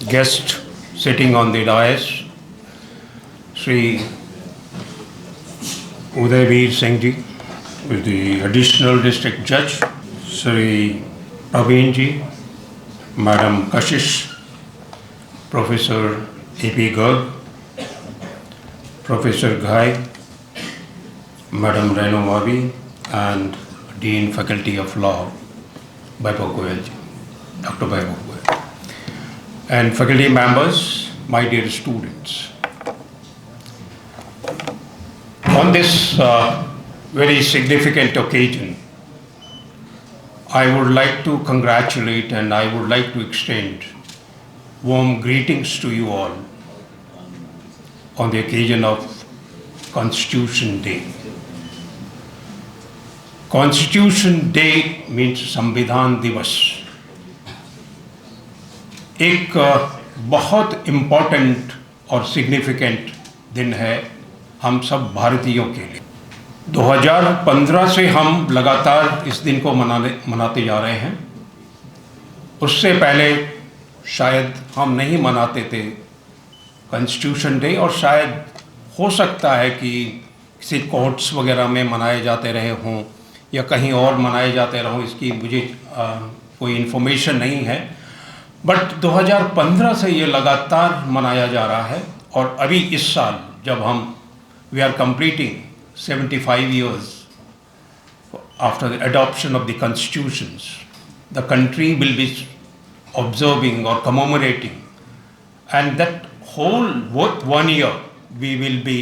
guest sitting on the dais, Sri Udayveer Singh ji, with the additional district judge, Sri Praveen ji, Madam Kashish, Professor A.P. Garg, Professor Ghai, Madam Reno Mavi, and Dean Faculty of Law, Vaibhav Goyal ji, Dr. Vaibhav Goyal, and faculty members, my dear students. On this very significant occasion, I would like to congratulate and I would like to extend warm greetings to you all on the occasion of Constitution Day. Constitution Day means संविधान दिवस, एक बहुत important और significant दिन है हम सब भारतीयों के लिए। 2015 से हम लगातार इस दिन को मनाते जा रहे हैं। उससे पहले शायद हम नहीं मनाते थे कॉन्स्टिट्यूशन डे, और शायद हो सकता है कि किसी कोर्ट्स वगैरह में मनाए जाते रहे हों या कहीं और मनाए जाते रहों, इसकी मुझे कोई इन्फॉर्मेशन नहीं है। बट 2015 से ये लगातार मनाया जा रहा है, और अभी इस साल जब हम we are completing 75 years after the adoption of the constitutions, the country will be observing or commemorating, and that whole 1 year we will be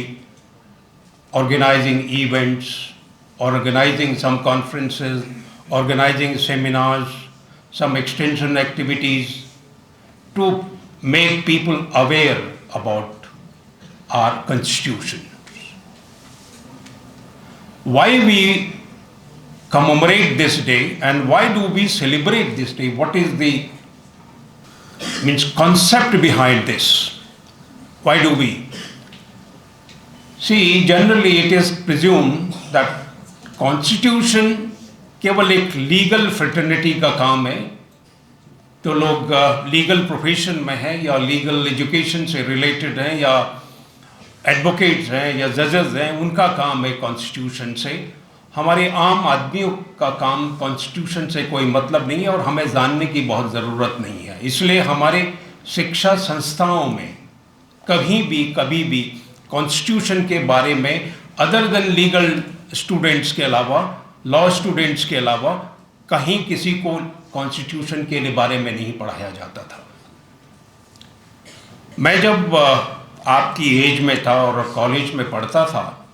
organizing events, organizing some conferences, organizing seminars, some extension activities to make people aware about our constitution. Why we commemorate this day and why do we celebrate this day? What is the concept behind this? Why do we? See, generally it is presumed that constitution केवल एक legal fraternity का काम है, तो लोग legal profession में हैं या लीगल एजुकेशन से रिलेटेड हैं या एडवोकेट्स हैं या जजेस हैं, उनका काम है कॉन्स्टिट्यूशन से। हमारे आम आदमियों का काम कॉन्स्टिट्यूशन से कोई मतलब नहीं है और हमें जानने की बहुत ज़रूरत नहीं है। इसलिए हमारे शिक्षा संस्थाओं में कभी भी कॉन्स्टिट्यूशन के बारे में अदर देन लीगल स्टूडेंट्स के अलावा, लॉ स्टूडेंट्स के अलावा कहीं किसी को कॉन्स्टिट्यूशन के बारे में नहीं पढ़ाया जाता था। मैं जब आपकी एज में था और कॉलेज में पढ़ता था,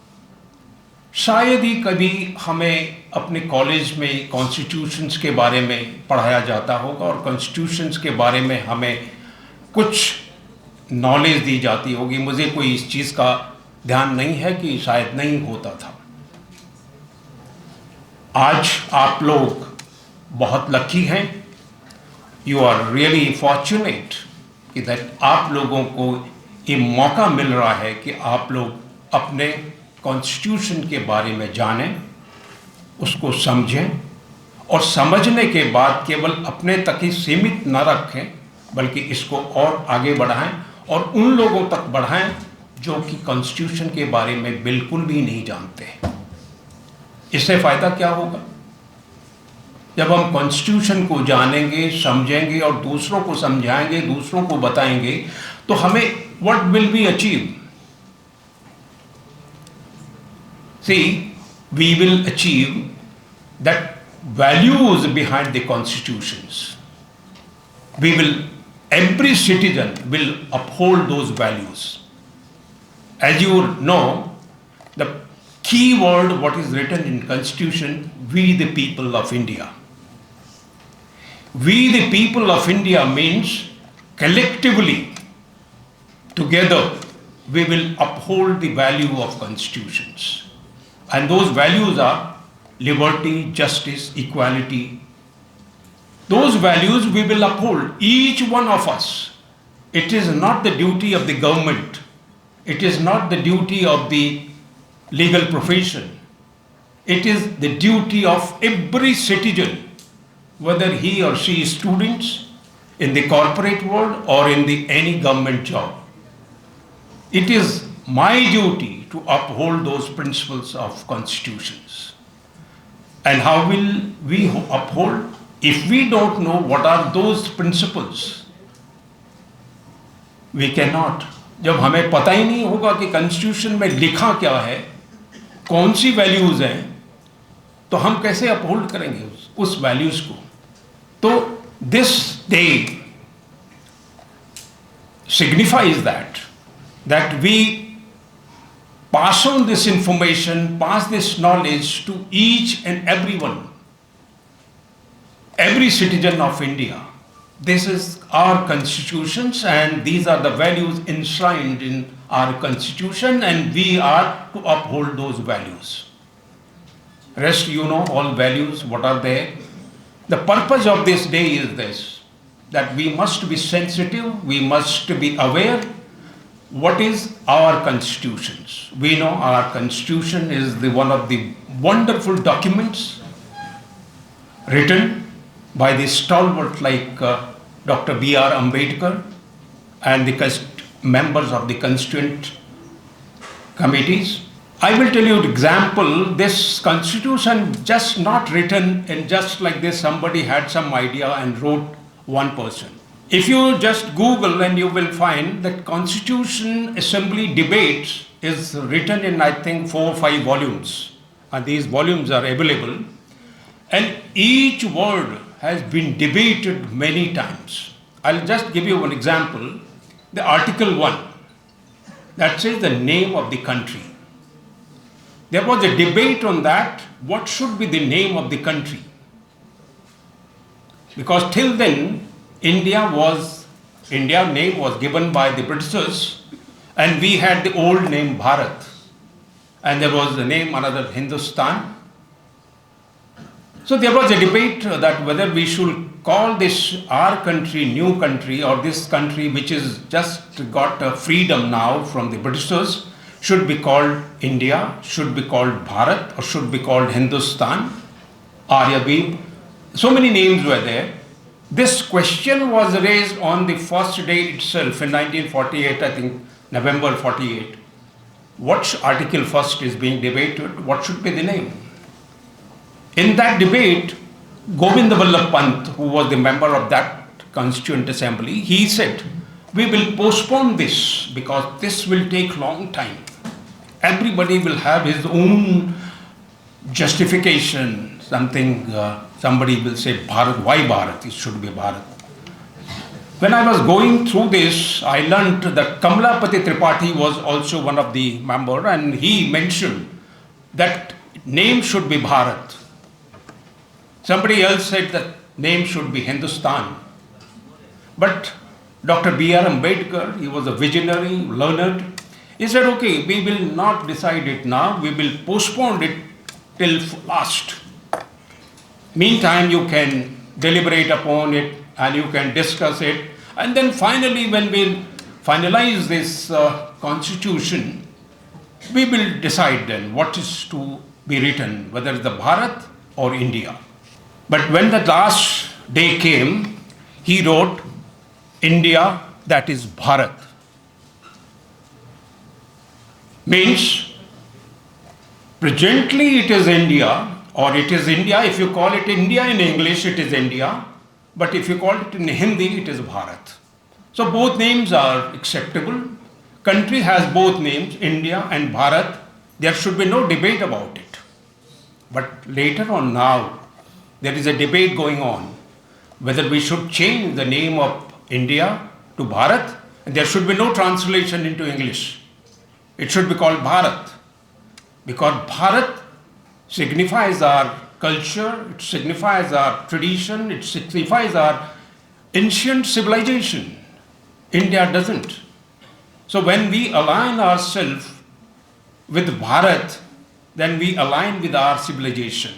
शायद ही कभी हमें अपने कॉलेज में कॉन्स्टिट्यूशंस के बारे में पढ़ाया जाता होगा और कॉन्स्टिट्यूशंस के बारे में हमें कुछ नॉलेज दी जाती होगी। मुझे कोई इस चीज़ का ध्यान नहीं है कि शायद नहीं होता था। आज आप लोग बहुत लकी हैं, यू आर रियली फॉर्चुनेट कि दैट आप लोगों को ये मौका मिल रहा है कि आप लोग अपने कॉन्स्टिट्यूशन के बारे में जानें, उसको समझें, और समझने के बाद केवल अपने तक ही सीमित न रखें बल्कि इसको और आगे बढ़ाएं और उन लोगों तक बढ़ाएं जो कि कॉन्स्टिट्यूशन के बारे में बिल्कुल भी नहीं जानते। इससे फ़ायदा क्या होगा? जब हम कॉन्स्टिट्यूशन को जानेंगे, समझेंगे और दूसरों को समझाएंगे, दूसरों को बताएंगे, तो हमें what will we achieve? See, we will achieve that values behind the constitutions. Every citizen will uphold those values. As you know, the key word what is written in Constitution, we the people of India. We the people of India means collectively, together, we will uphold the value of constitutions. And those values are liberty, justice, equality. Those values we will uphold, each one of us. It is not the duty of the government. It is not the duty of the legal profession. It is the duty of every citizen, whether he or she is students in the corporate world or in any government job. It is my duty to uphold those principles of constitutions. And how will we uphold if we don't know what are those principles? We cannot. जब हमें पता ही नहीं होगा कि constitution में लिखा क्या है, कौन सी वैल्यूज हैं, तो हम कैसे अपहोल्ड करेंगे उस वैल्यूज को? तो this day signifies that we pass on this information, pass this knowledge to each and everyone, every citizen of India. This is our constitutions, and these are the values enshrined in our constitution, and we are to uphold those values. Rest, you know all values, what are there. The purpose of this day is this, that we must be sensitive, we must be aware what is our constitutions. We know our constitution is one of the wonderful documents written by the stalwart like Dr. B.R. Ambedkar and the members of the constituent committees. I will tell you an example. This constitution just not written in just like this, somebody had some idea and wrote one person. If you just Google, and you will find that Constitution Assembly debates is written in, I think, 4 or 5 volumes, and these volumes are available, and each word has been debated many times. I'll just give you one example. The Article 1, that says the name of the country. There was a debate on that, what should be the name of the country? Because till then, India name was given by the Britishers, and we had the old name Bharat, and there was the name another Hindustan. So there was a debate that whether we should call this our country, new country, or this country which is just got freedom now from the Britishers, should be called India, should be called Bharat, or should be called Hindustan, Aryabhit. So many names were there. This question was raised on the first day itself in 1948, I think November 48. What article first is being debated? What should be the name? In that debate, Govind Vallabh Pant, who was the member of that Constituent Assembly, he said, we will postpone this because this will take long time. Everybody will have his own justification, something, somebody will say, Bharat, why Bharat? It should be Bharat. When I was going through this, I learnt that Kamalapati Tripathi was also one of the members, and he mentioned that name should be Bharat. Somebody else said that name should be Hindustan. But Dr. B.R. Ambedkar, he was a visionary, learned. He said, okay, we will not decide it now, we will postpone it till last. Meantime, you can deliberate upon it and you can discuss it. And then finally, when we finalize this constitution, we will decide then what is to be written, whether it's the Bharat or India. But when the last day came, he wrote India, that is Bharat. Means presently it is India, or it is India. If you call it India in English, it is India. But if you call it in Hindi, it is Bharat. So both names are acceptable. Country has both names, India and Bharat. There should be no debate about it. But later on now, there is a debate going on whether we should change the name of India to Bharat, and there should be no translation into English. It should be called Bharat, because Bharat signifies our culture, it signifies our tradition, it signifies our ancient civilization. India doesn't. So when we align ourselves with Bharat, then we align with our civilization.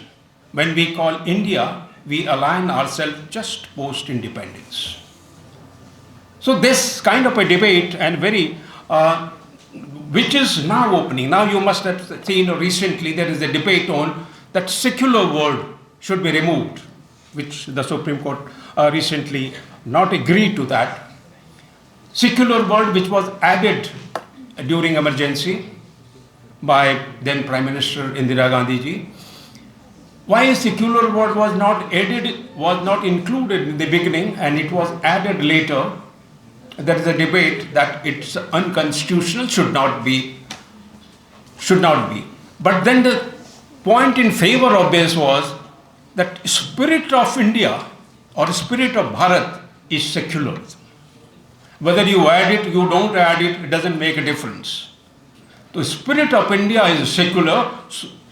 When we call India, we align ourselves just post-independence. So this kind of a debate and very, which is now opening. Now you must have seen recently there is a debate on that secular word should be removed, which the Supreme Court recently not agreed to that. Secular word which was added during emergency by then Prime Minister Indira Gandhi ji. Why secular word was not added, was not included in the beginning and it was added later? There is a debate that it's unconstitutional, should not be. But then the point in favor of this was that spirit of India or spirit of Bharat is secular. Whether you add it, you don't add it, it doesn't make a difference. The spirit of India is secular,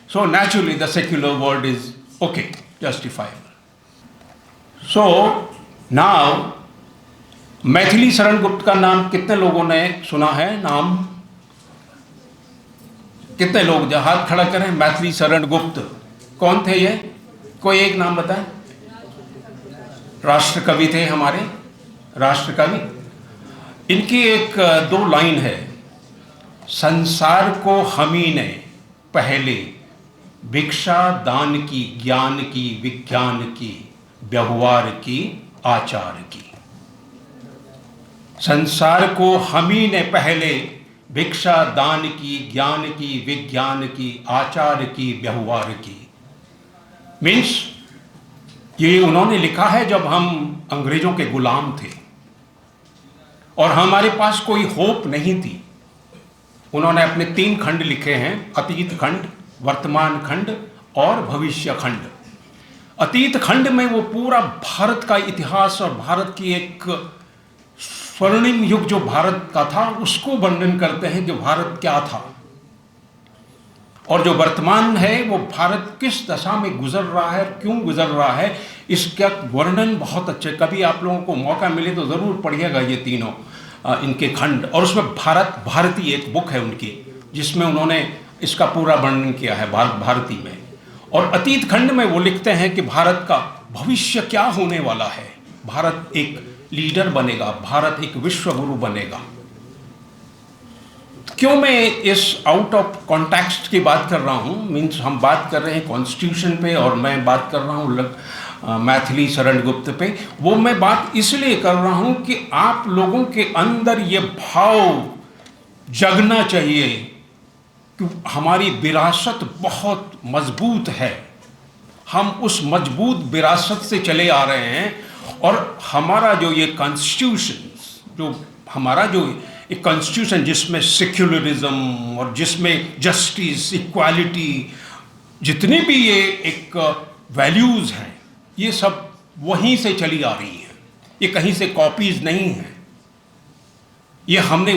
so naturally the secular word is okay, justifiable. So now Maithili Sharan Gupt का नाम कितने लोगों ने सुना है? नाम कितने लोग, जो हाथ खड़ा करें। मैथिली शरण गुप्त कौन थे ये? कोई एक नाम बताएं। राष्ट्रकवि थे हमारे, राष्ट्रकवि। इनकी एक दो लाइन है, संसार को हमी ने पहले भिक्षा दान की, ज्ञान की, विज्ञान की, व्यवहार की, आचार की। संसार को हमी ने पहले भिक्षा दान की, ज्ञान की, विज्ञान की, आचार की, व्यवहार की। मीन्स ये उन्होंने लिखा है जब हम अंग्रेजों के गुलाम थे और हमारे पास कोई होप नहीं थी। उन्होंने अपने 3 खंड लिखे हैं, अतीत खंड, वर्तमान खंड और भविष्य खंड। अतीत खंड में वो पूरा भारत का इतिहास और भारत की एक स्वर्णिम युग जो भारत का था उसको वर्णन करते हैं कि भारत क्या था, और जो वर्तमान है वो भारत किस दशा में गुजर रहा है, क्यों गुजर रहा है, इसका वर्णन बहुत अच्छे। कभी आप लोगों को मौका मिले तो ज़रूर पढ़िएगा ये तीनों इनके खंड। और उसमें भारती एक बुक है उनकी जिसमें उन्होंने इसका पूरा वर्णन किया है भारती में। और अतीत खंड में वो लिखते हैं कि भारत का भविष्य क्या होने वाला है, भारत एक लीडर बनेगा, भारत एक विश्व गुरु बनेगा। क्यों मैं इस आउट ऑफ कॉन्टेक्स्ट की बात कर रहा हूँ? मीन्स हम बात कर रहे हैं कॉन्स्टिट्यूशन पे और मैं बात कर रहा हूँ मैथिली शरण गुप्त पे। वो मैं बात इसलिए कर रहा हूँ कि आप लोगों के अंदर ये भाव जगना चाहिए कि हमारी विरासत बहुत मजबूत है, हम उस मजबूत विरासत से चले आ रहे हैं। और हमारा जो ये कॉन्स्टिट्यूशन, जो हमारा जो एक कॉन्स्टिट्यूशन जिसमें सेक्युलरिज्म और जिसमें जस्टिस, इक्वालिटी, जितनी भी ये एक वैल्यूज़ हैं, ये सब वहीं से चली आ रही हैं, ये कहीं से कॉपीज़ नहीं हैं। ये हमने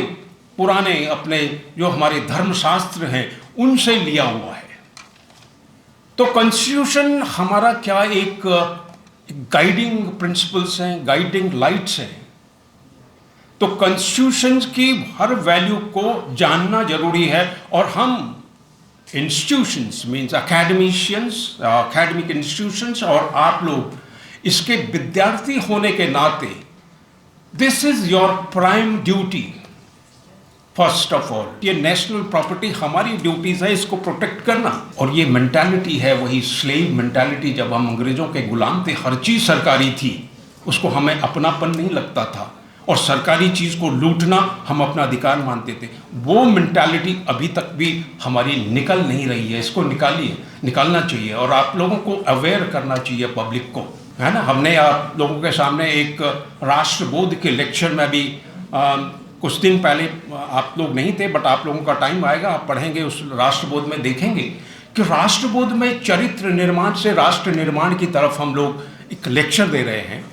पुराने अपने जो हमारे धर्मशास्त्र हैं उनसे लिया हुआ है। तो कॉन्स्टिट्यूशन हमारा क्या एक गाइडिंग प्रिंसिपल्स हैं, गाइडिंग लाइट्स हैं। तो कॉन्स्टिट्यूशन की हर वैल्यू को जानना जरूरी है। और हम institutions means academicians, academic institutions और आप लोग इसके विद्यार्थी होने के नाते this is your prime duty. First of all ये नेशनल प्रॉपर्टी हमारी ड्यूटीज है, इसको प्रोटेक्ट करना। और ये मेंटालिटी है वही स्लेव मेंटालिटी, जब हम अंग्रेजों के गुलाम थे हर चीज़ सरकारी थी, उसको हमें अपनापन नहीं लगता था और सरकारी चीज़ को लूटना हम अपना अधिकार मानते थे। वो मेंटालिटी अभी तक भी हमारी निकल नहीं रही है, इसको निकालना चाहिए और आप लोगों को अवेयर करना चाहिए पब्लिक को, है ना। हमने आप लोगों के सामने एक राष्ट्रबोध के लेक्चर में भी कुछ दिन पहले, आप लोग नहीं थे बट आप लोगों का टाइम आएगा, आप पढ़ेंगे उस राष्ट्रबोध में, देखेंगे कि राष्ट्रबोध में चरित्र निर्माण से राष्ट्र निर्माण की तरफ हम लोग एक लेक्चर दे रहे हैं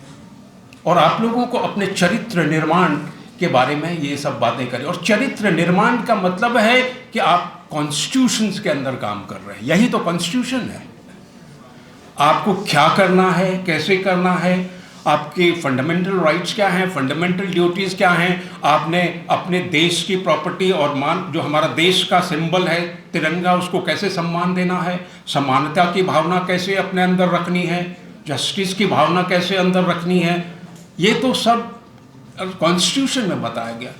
और आप लोगों को अपने चरित्र निर्माण के बारे में ये सब बातें करें। और चरित्र निर्माण का मतलब है कि आप कॉन्स्टिट्यूशन के अंदर काम कर रहे हैं, यही तो कॉन्स्टिट्यूशन है। आपको क्या करना है, कैसे करना है, आपके फंडामेंटल राइट्स क्या हैं, फंडामेंटल ड्यूटीज़ क्या हैं, आपने अपने देश की प्रॉपर्टी और जो हमारा देश का सिंबल है तिरंगा, उसको कैसे सम्मान देना है, समानता की भावना कैसे अपने अंदर रखनी है, जस्टिस की भावना कैसे अंदर रखनी है, ये तो सब कॉन्स्टिट्यूशन में बताया गया।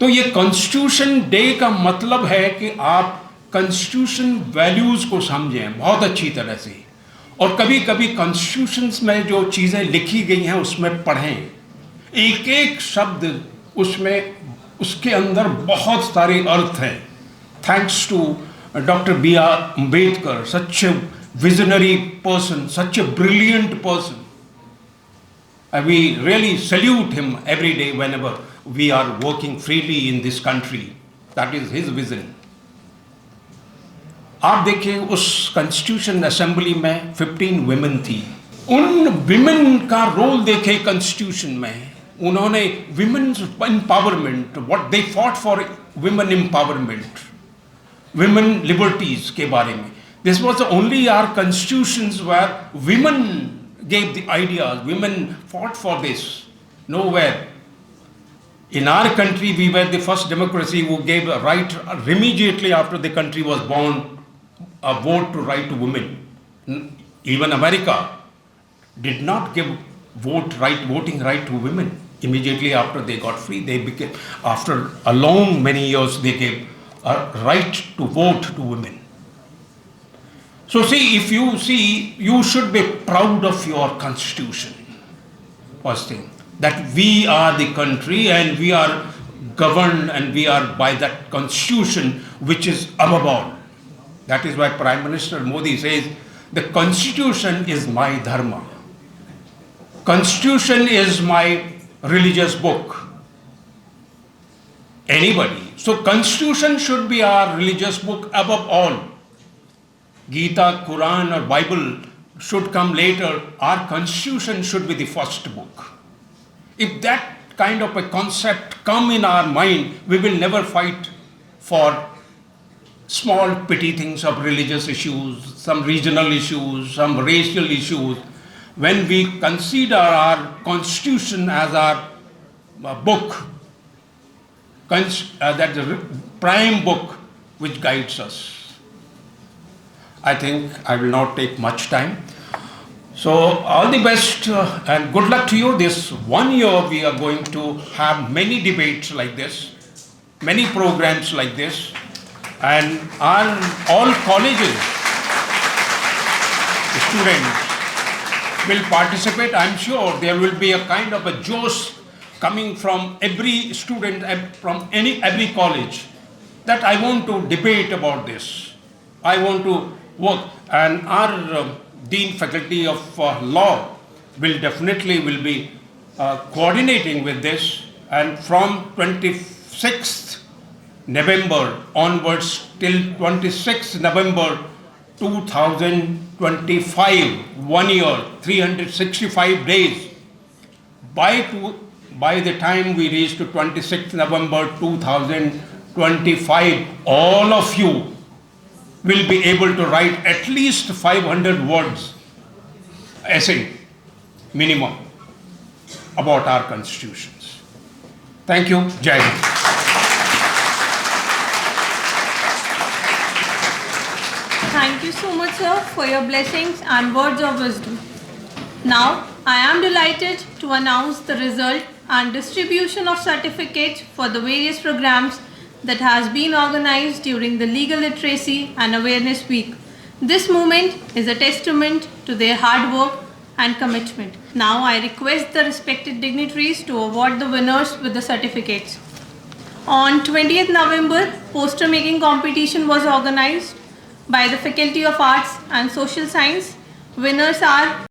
तो ये कॉन्स्टिट्यूशन डे का मतलब है कि आप कॉन्स्टिट्यूशन वैल्यूज़ को समझें बहुत अच्छी तरह से और कभी कभी कॉन्स्टिट्यूशंस में जो चीज़ें लिखी गई हैं उसमें पढ़ें, एक एक शब्द उसमें, उसके अंदर बहुत सारे अर्थ हैं। Thanks to doctor B R Ambedkar, such visionary person, such a brilliant person. We really salute him every day whenever we are working freely in this country. That is his vision. आप देखिए उस कॉन्स्टिट्यूशन असेंबली में 15 women थी. उन women का role देखे constitution में, उन्होंने women's empowerment, what they fought for women empowerment, women liberties के बारे में. This was the only our constitutions where women gave the ideas, women fought for this. Nowhere. In our country, we were the first democracy who gave a right immediately after the country was born, a vote to right to women. Even America did not give voting right to women immediately after they got free. They became, after a long many years, they gave a right to vote to women. So see, if you see, you should be proud of your constitution. First thing, that we are the country and we are governed and we are by that constitution which is above all. That is why Prime Minister Modi says, the constitution is my dharma. Constitution is my religious book. Anybody. So constitution should be our religious book above all. Gita, Quran or Bible should come later. Our constitution should be the first book. If that kind of a concept come in our mind, we will never fight for small petty things of religious issues, some regional issues, some racial issues. When we consider our constitution as our book, that the prime book which guides us. I think I will not take much time. So all the best and good luck to you. This 1 year we are going to have many debates like this, many programs like this, and all colleges, students will participate. I'm sure there will be a kind of a josh coming from every student from every college that I want to debate about this. I want to work, and our Dean Faculty of Law will definitely be coordinating with this, and from 26th November onwards till 26th November 2025, 1 year, 365 days, by the time we reach to 26th November 2025, all of you will be able to write at least 500 words essay minimum about our constitutions. Thank you. Jai Hind. Thank you so much, sir, for your blessings and words of wisdom. Now, I am delighted to announce the result and distribution of certificates for the various programs that has been organized during the Legal Literacy and Awareness Week. This moment is a testament to their hard work and commitment. Now I request the respected dignitaries to award the winners with the certificates. On 20th November, poster making competition was organized by the Faculty of Arts and Social Science. Winners are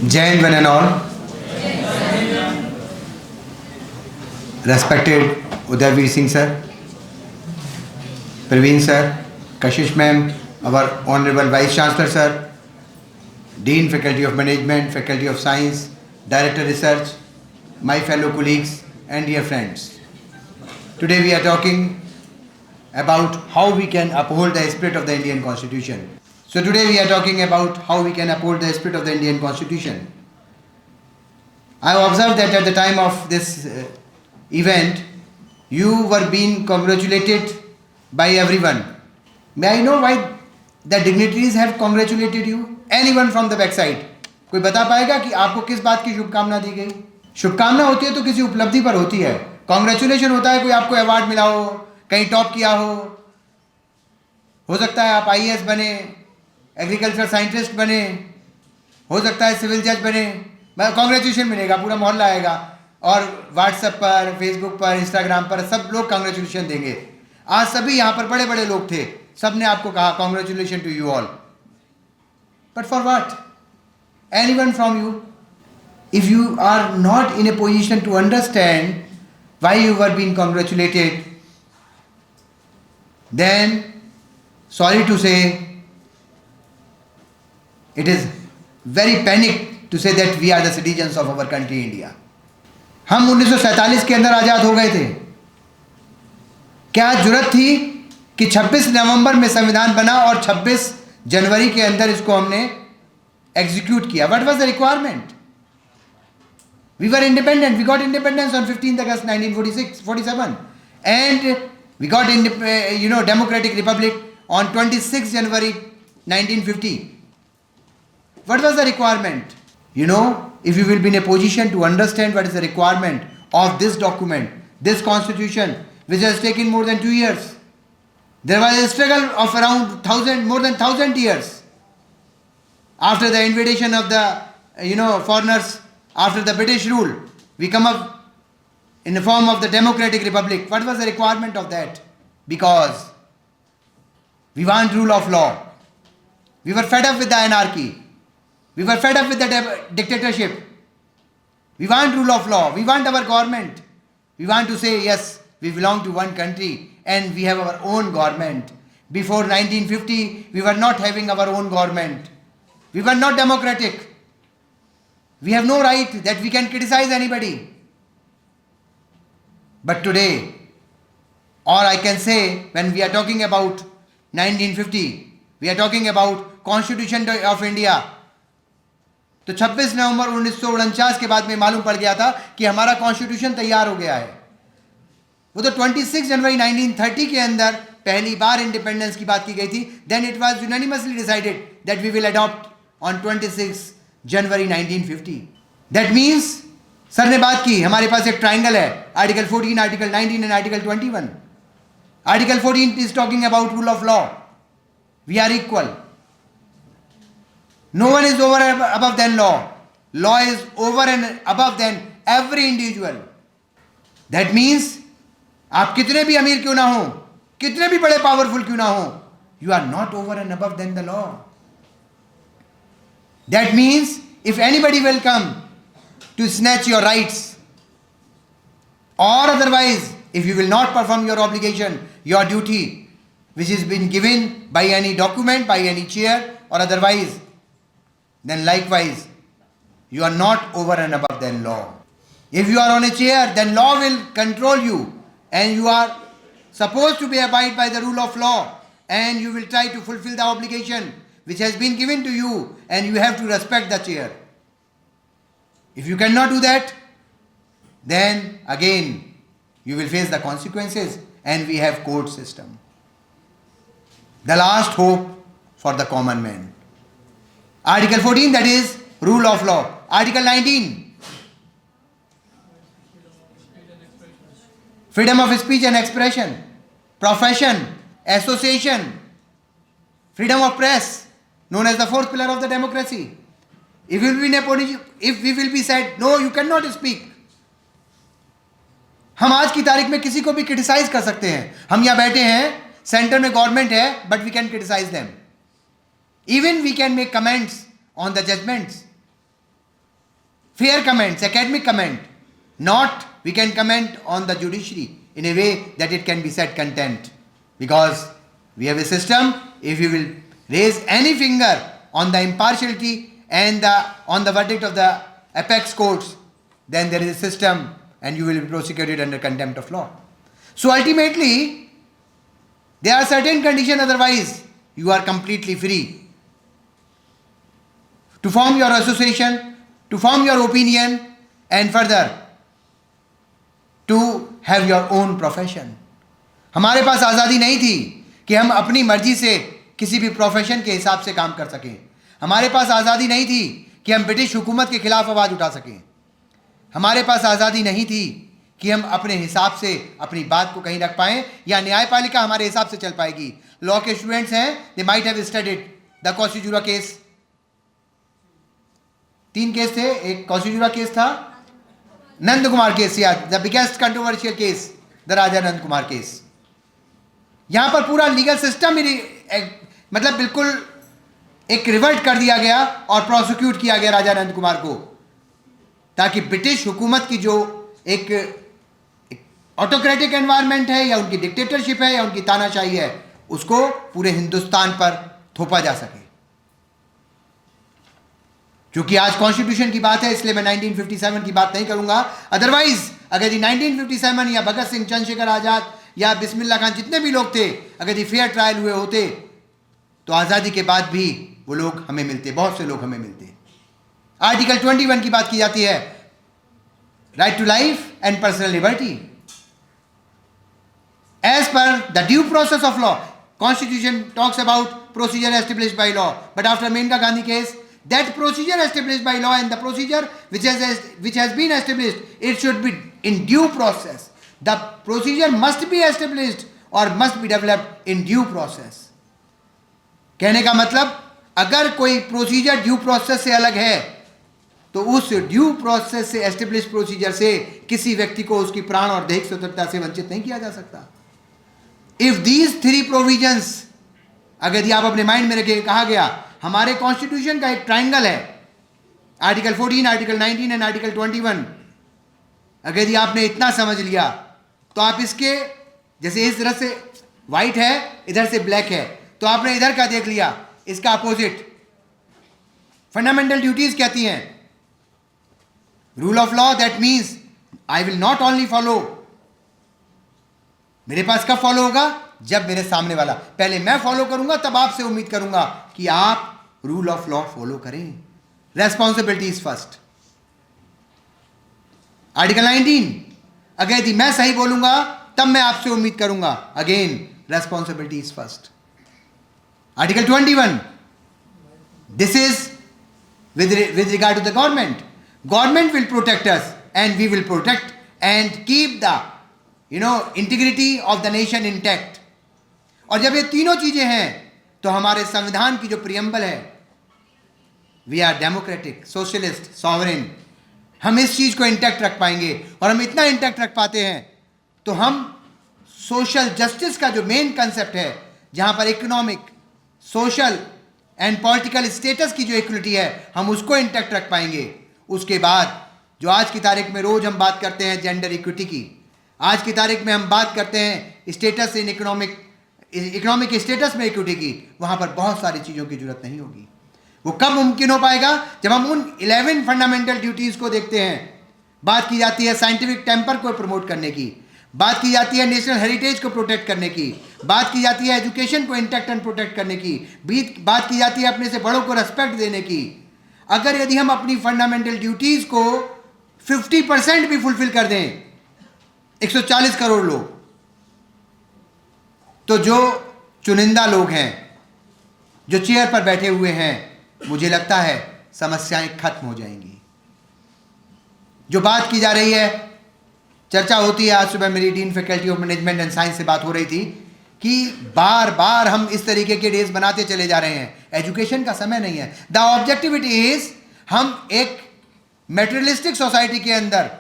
Jai Hind one and all. Respected Udayveer Singh sir, Praveen sir, Kashish ma'am, our Honorable Vice Chancellor sir, Dean Faculty of Management, Faculty of Science, Director Research, my fellow colleagues and dear friends. Today we are talking about how we can uphold the spirit of the Indian Constitution. So today we are talking about how we can uphold the spirit of the Indian Constitution. I have observed that at the time of this event, you were being congratulated by everyone. May I know why the dignitaries have congratulated you? Anyone from the backside? कोई बता पाएगा कि आपको किस बात की शुभकामना दी गई? शुभकामना होती है तो किसी उपलब्धि पर होती है. कॉन्ग्रेचुलेशन होता है कोई आपको अवार्ड मिला हो, कहीं टॉप किया हो सकता है आप IAS बने, एग्रीकल्चर साइंटिस्ट बने, हो सकता है सिविल जज बने, कॉन्ग्रेचुलेशन मिलेगा, पूरा मोहल्ला आएगा और व्हाट्सएप पर, फेसबुक पर, इंस्टाग्राम पर सब लोग कॉन्ग्रेचुलेशन देंगे. आज सभी यहाँ पर बड़े बड़े लोग थे, सब ने आपको कहा congratulation to you all. But for what? Anyone from you? If you are not in a position to understand why you were being congratulated, then sorry to say, it is very panic to say that we are the citizens of our country India. हम 1947 के अंदर आज़ाद हो गए थे. क्या जुर्रत थी कि 26 नवंबर में संविधान बना और 26 जनवरी के अंदर इसको हमने एग्जीक्यूट किया. What was the requirement? We were independent. We got independence on 15th August 1947, and we got Democratic Republic on 26th January 1950. What was the requirement? If you will be in a position to understand what is the requirement of this document, this constitution, which has taken more than 2 years. There was a struggle of around more than 1,000 years after the invasion of the foreigners. After the British rule, we come up in the form of the Democratic Republic. What was the requirement of that? Because we want rule of law. We were fed up with the anarchy. We were fed up with the dictatorship. We want rule of law. We want our government. We want to say, yes, we belong to one country and we have our own government. Before 1950, we were not having our own government. We were not democratic. We have no right that we can criticize anybody. But today, or I can say when we are talking about 1950, we are talking about Constitution of India. तो 26 नवंबर 1949 के बाद में मालूम पड़ गया था कि हमारा कॉन्स्टिट्यूशन तैयार हो गया है. वो तो 26 जनवरी 1930 के अंदर पहली बार इंडिपेंडेंस की बात की गई थी. Then it was unanimously decided that we will adopt on 26 January 1950. That means sir ने बात की, हमारे पास एक ट्राइंगल है, article 14, article 19 and article 21. Article 14 is talking about rule of law. We are equal. No one is over above than law. Law is over and above than every individual. That means आप कितने भी अमीर क्यों ना हो, कितने भी बड़े पावरफुल क्यों ना हो, you are not over and above than the law. That means if anybody will come to snatch your rights, or otherwise if you will not perform your obligation, your duty, which has been given by any document, by any chair or otherwise, then likewise you are not over and above the law. If you are on a chair, then law will control you and you are supposed to be abide by the rule of law and you will try to fulfill the obligation which has been given to you, and you have to respect the chair. If you cannot do that, then again you will face the consequences, and we have court system. The last hope for the common man. Article 14, that is rule of law. Article 19, freedom of speech and expression, profession, association, freedom of press, known as the fourth pillar of the democracy. If we will be said, no, you cannot speak. हम आज की तारीख में किसी को भी criticise कर सकते हैं. हम यहाँ बैठे हैं, सेंटर में गवर्नमेंट है, but we can criticise them. Even we can make comments on the judgements, fair comments, academic comment. Not we can comment on the judiciary in a way that it can be said contempt, because we have a system. If you will raise any finger on the impartiality and on the verdict of the apex courts, then there is a system and you will be prosecuted under contempt of law. So ultimately, there are certain conditions, otherwise you are completely free. to form your association, to form your opinion, and further to have your own profession. हमारे पास आज़ादी नहीं थी कि हम अपनी मर्जी से किसी भी प्रोफेशन के हिसाब से काम कर सकें. हमारे पास आज़ादी नहीं थी कि हम ब्रिटिश हुकूमत के खिलाफ आवाज़ उठा सकें. हमारे पास आज़ादी नहीं थी कि हम अपने हिसाब से अपनी बात को कहीं रख पाएं या न्यायपालिका हमारे हिसाब से चल पाएगी. लॉ के स्टूडेंट्स हैं, they might have studied the Cossijurah case. 3 case थे. एक कॉस्टिज्यूरा केस था, नंद कुमार केस, या the biggest controversial case the Raja Nand Kumar case. यहां पर पूरा लीगल सिस्टम मतलब बिल्कुल एक रिवर्ट कर दिया गया और प्रोसिक्यूट किया गया राजा नंद कुमार को, ताकि ब्रिटिश हुकूमत की जो एक ऑटोक्रेटिक एनवायरनमेंट है या उनकी डिक्टेटरशिप है या उनकी तानाशाही है, उसको पूरे हिंदुस्तान पर थोपा जा सके. क्योंकि आज कॉन्स्टिट्यूशन की बात है, इसलिए मैं 1957 की बात नहीं करूंगा. अदरवाइज अगर ये 1957 या भगत सिंह, चंद्रशेखर आजाद या बिस्मिल्लाह खान, जितने भी लोग थे, अगर ये फेयर ट्रायल हुए होते तो आज़ादी के बाद भी वो लोग हमें मिलते, बहुत से लोग हमें मिलते. आर्टिकल 21 की बात की जाती है, right to life and personal liberty. As per the due process of law, constitution talks about procedure established by law, but after Maneka Gandhi case, that procedure established by law and the procedure which has been established, it should be in due process. The procedure must be established or must be developed in due process. कहने का मतलब, अगर कोई procedure due process से अलग है तो उस ड्यू प्रोसेस से एस्टेब्लिश प्रोसीजर से किसी व्यक्ति को उसकी प्राण और दैहिक स्वतंत्रता से वंचित नहीं किया जा सकता. इफ दीज 3 प्रोविजंस, अगर यदि आप अपने माइंड में रखिए, कहा गया हमारे कॉन्स्टिट्यूशन का एक ट्रायंगल है, आर्टिकल 14, आर्टिकल 19 एंड आर्टिकल 21. अगर यदि आपने इतना समझ लिया तो आप इसके, जैसे इस तरह से व्हाइट है, इधर से ब्लैक है, तो आपने इधर का देख लिया, इसका अपोजिट. फंडामेंटल ड्यूटीज कहती हैं rule of law, that means I will not only follow. मेरे पास कब फॉलो होगा? जब मेरे सामने वाला, पहले मैं फॉलो करूंगा तब आपसे उम्मीद करूंगा कि आप रूल ऑफ लॉ फॉलो करें. Responsibility is first. आर्टिकल 19, अगर यदि मैं सही बोलूंगा तब मैं आपसे उम्मीद करूंगा, again responsibility is first. Article 21, this is with regard to the government. Government will protect us and we will protect and keep the integrity of the nation intact. और जब ये तीनों चीजें हैं तो हमारे संविधान की जो प्रियम्बल है, we are democratic, socialist, sovereign, हम इस चीज को इंटैक्ट रख पाएंगे. और हम इतना इंटैक्ट रख पाते हैं तो हम सोशल जस्टिस का जो मेन कंसेप्ट है, जहां पर economic, social and political status की जो इक्वलिटी है, हम उसको इंटैक्ट रख पाएंगे. उसके बाद जो आज की तारीख में रोज हम बात करते हैं जेंडर इक्विटी की, आज की तारीख में हम बात करते हैं स्टेटस इन इकोनॉमिक स्टेटस में इक्विटी की, वहां पर बहुत सारी चीज़ों की जरूरत नहीं होगी. वो कब मुमकिन हो पाएगा? जब हम उन 11 फंडामेंटल ड्यूटीज़ को देखते हैं. बात की जाती है साइंटिफिक टेम्पर को प्रमोट करने की, बात की जाती है नेशनल हेरिटेज को प्रोटेक्ट करने की, बात की जाती है एजुकेशन को इंटैक्ट एंड प्रोटेक्ट करने की, बात की जाती है अपने से बड़ों को रेस्पेक्ट देने की. अगर यदि हम अपनी फंडामेंटल ड्यूटीज़ को 50% भी फुलफिल कर दें, 140 करोड़ लोग, तो जो चुनिंदा लोग हैं, जो चेयर पर बैठे हुए हैं, मुझे लगता है समस्याएं खत्म हो जाएंगी. जो बात की जा रही है, चर्चा होती है, आज सुबह मेरी dean faculty of management and science से बात हो रही थी कि बार बार हम इस तरीके के डेज बनाते चले जा रहे हैं. एजुकेशन का समय नहीं है. द ऑब्जेक्टिविटी इज, हम एक मेटेरियलिस्टिक सोसाइटी के अंदर,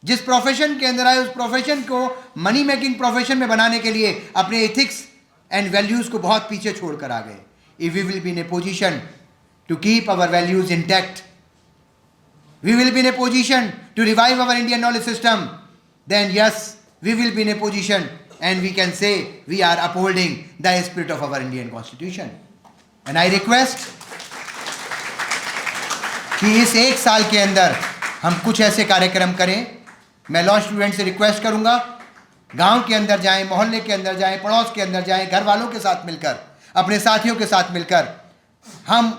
जिस प्रोफेशन के अंदर आए, उस प्रोफेशन को मनी मेकिंग प्रोफेशन में बनाने के लिए अपने एथिक्स एंड वैल्यूज को बहुत पीछे छोड़कर आ गए. If we will be in a position to keep our values intact, we will be in a position to revive our Indian knowledge system, then yes, we will be in a position and we can say we are upholding the spirit of our Indian constitution. And I request कि इस 1 साल के अंदर हम कुछ ऐसे कार्यक्रम करें. मैं लॉ स्टूडेंट से रिक्वेस्ट करूंगा, गांव के अंदर जाएं, मोहल्ले के अंदर जाएं, पड़ोस के अंदर जाएं, घर वालों के साथ मिलकर, अपने साथियों के साथ मिलकर हम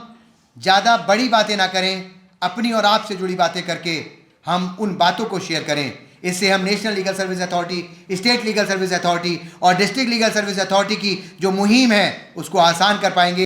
ज़्यादा बड़ी बातें ना करें, अपनी और आपसे जुड़ी बातें करके हम उन बातों को शेयर करें। इससे हम national legal service authority, state legal service authority और डिस्ट्रिक्ट लीगल सर्विस अथॉरिटी की जो मुहिम है उसको आसान कर पाएंगे।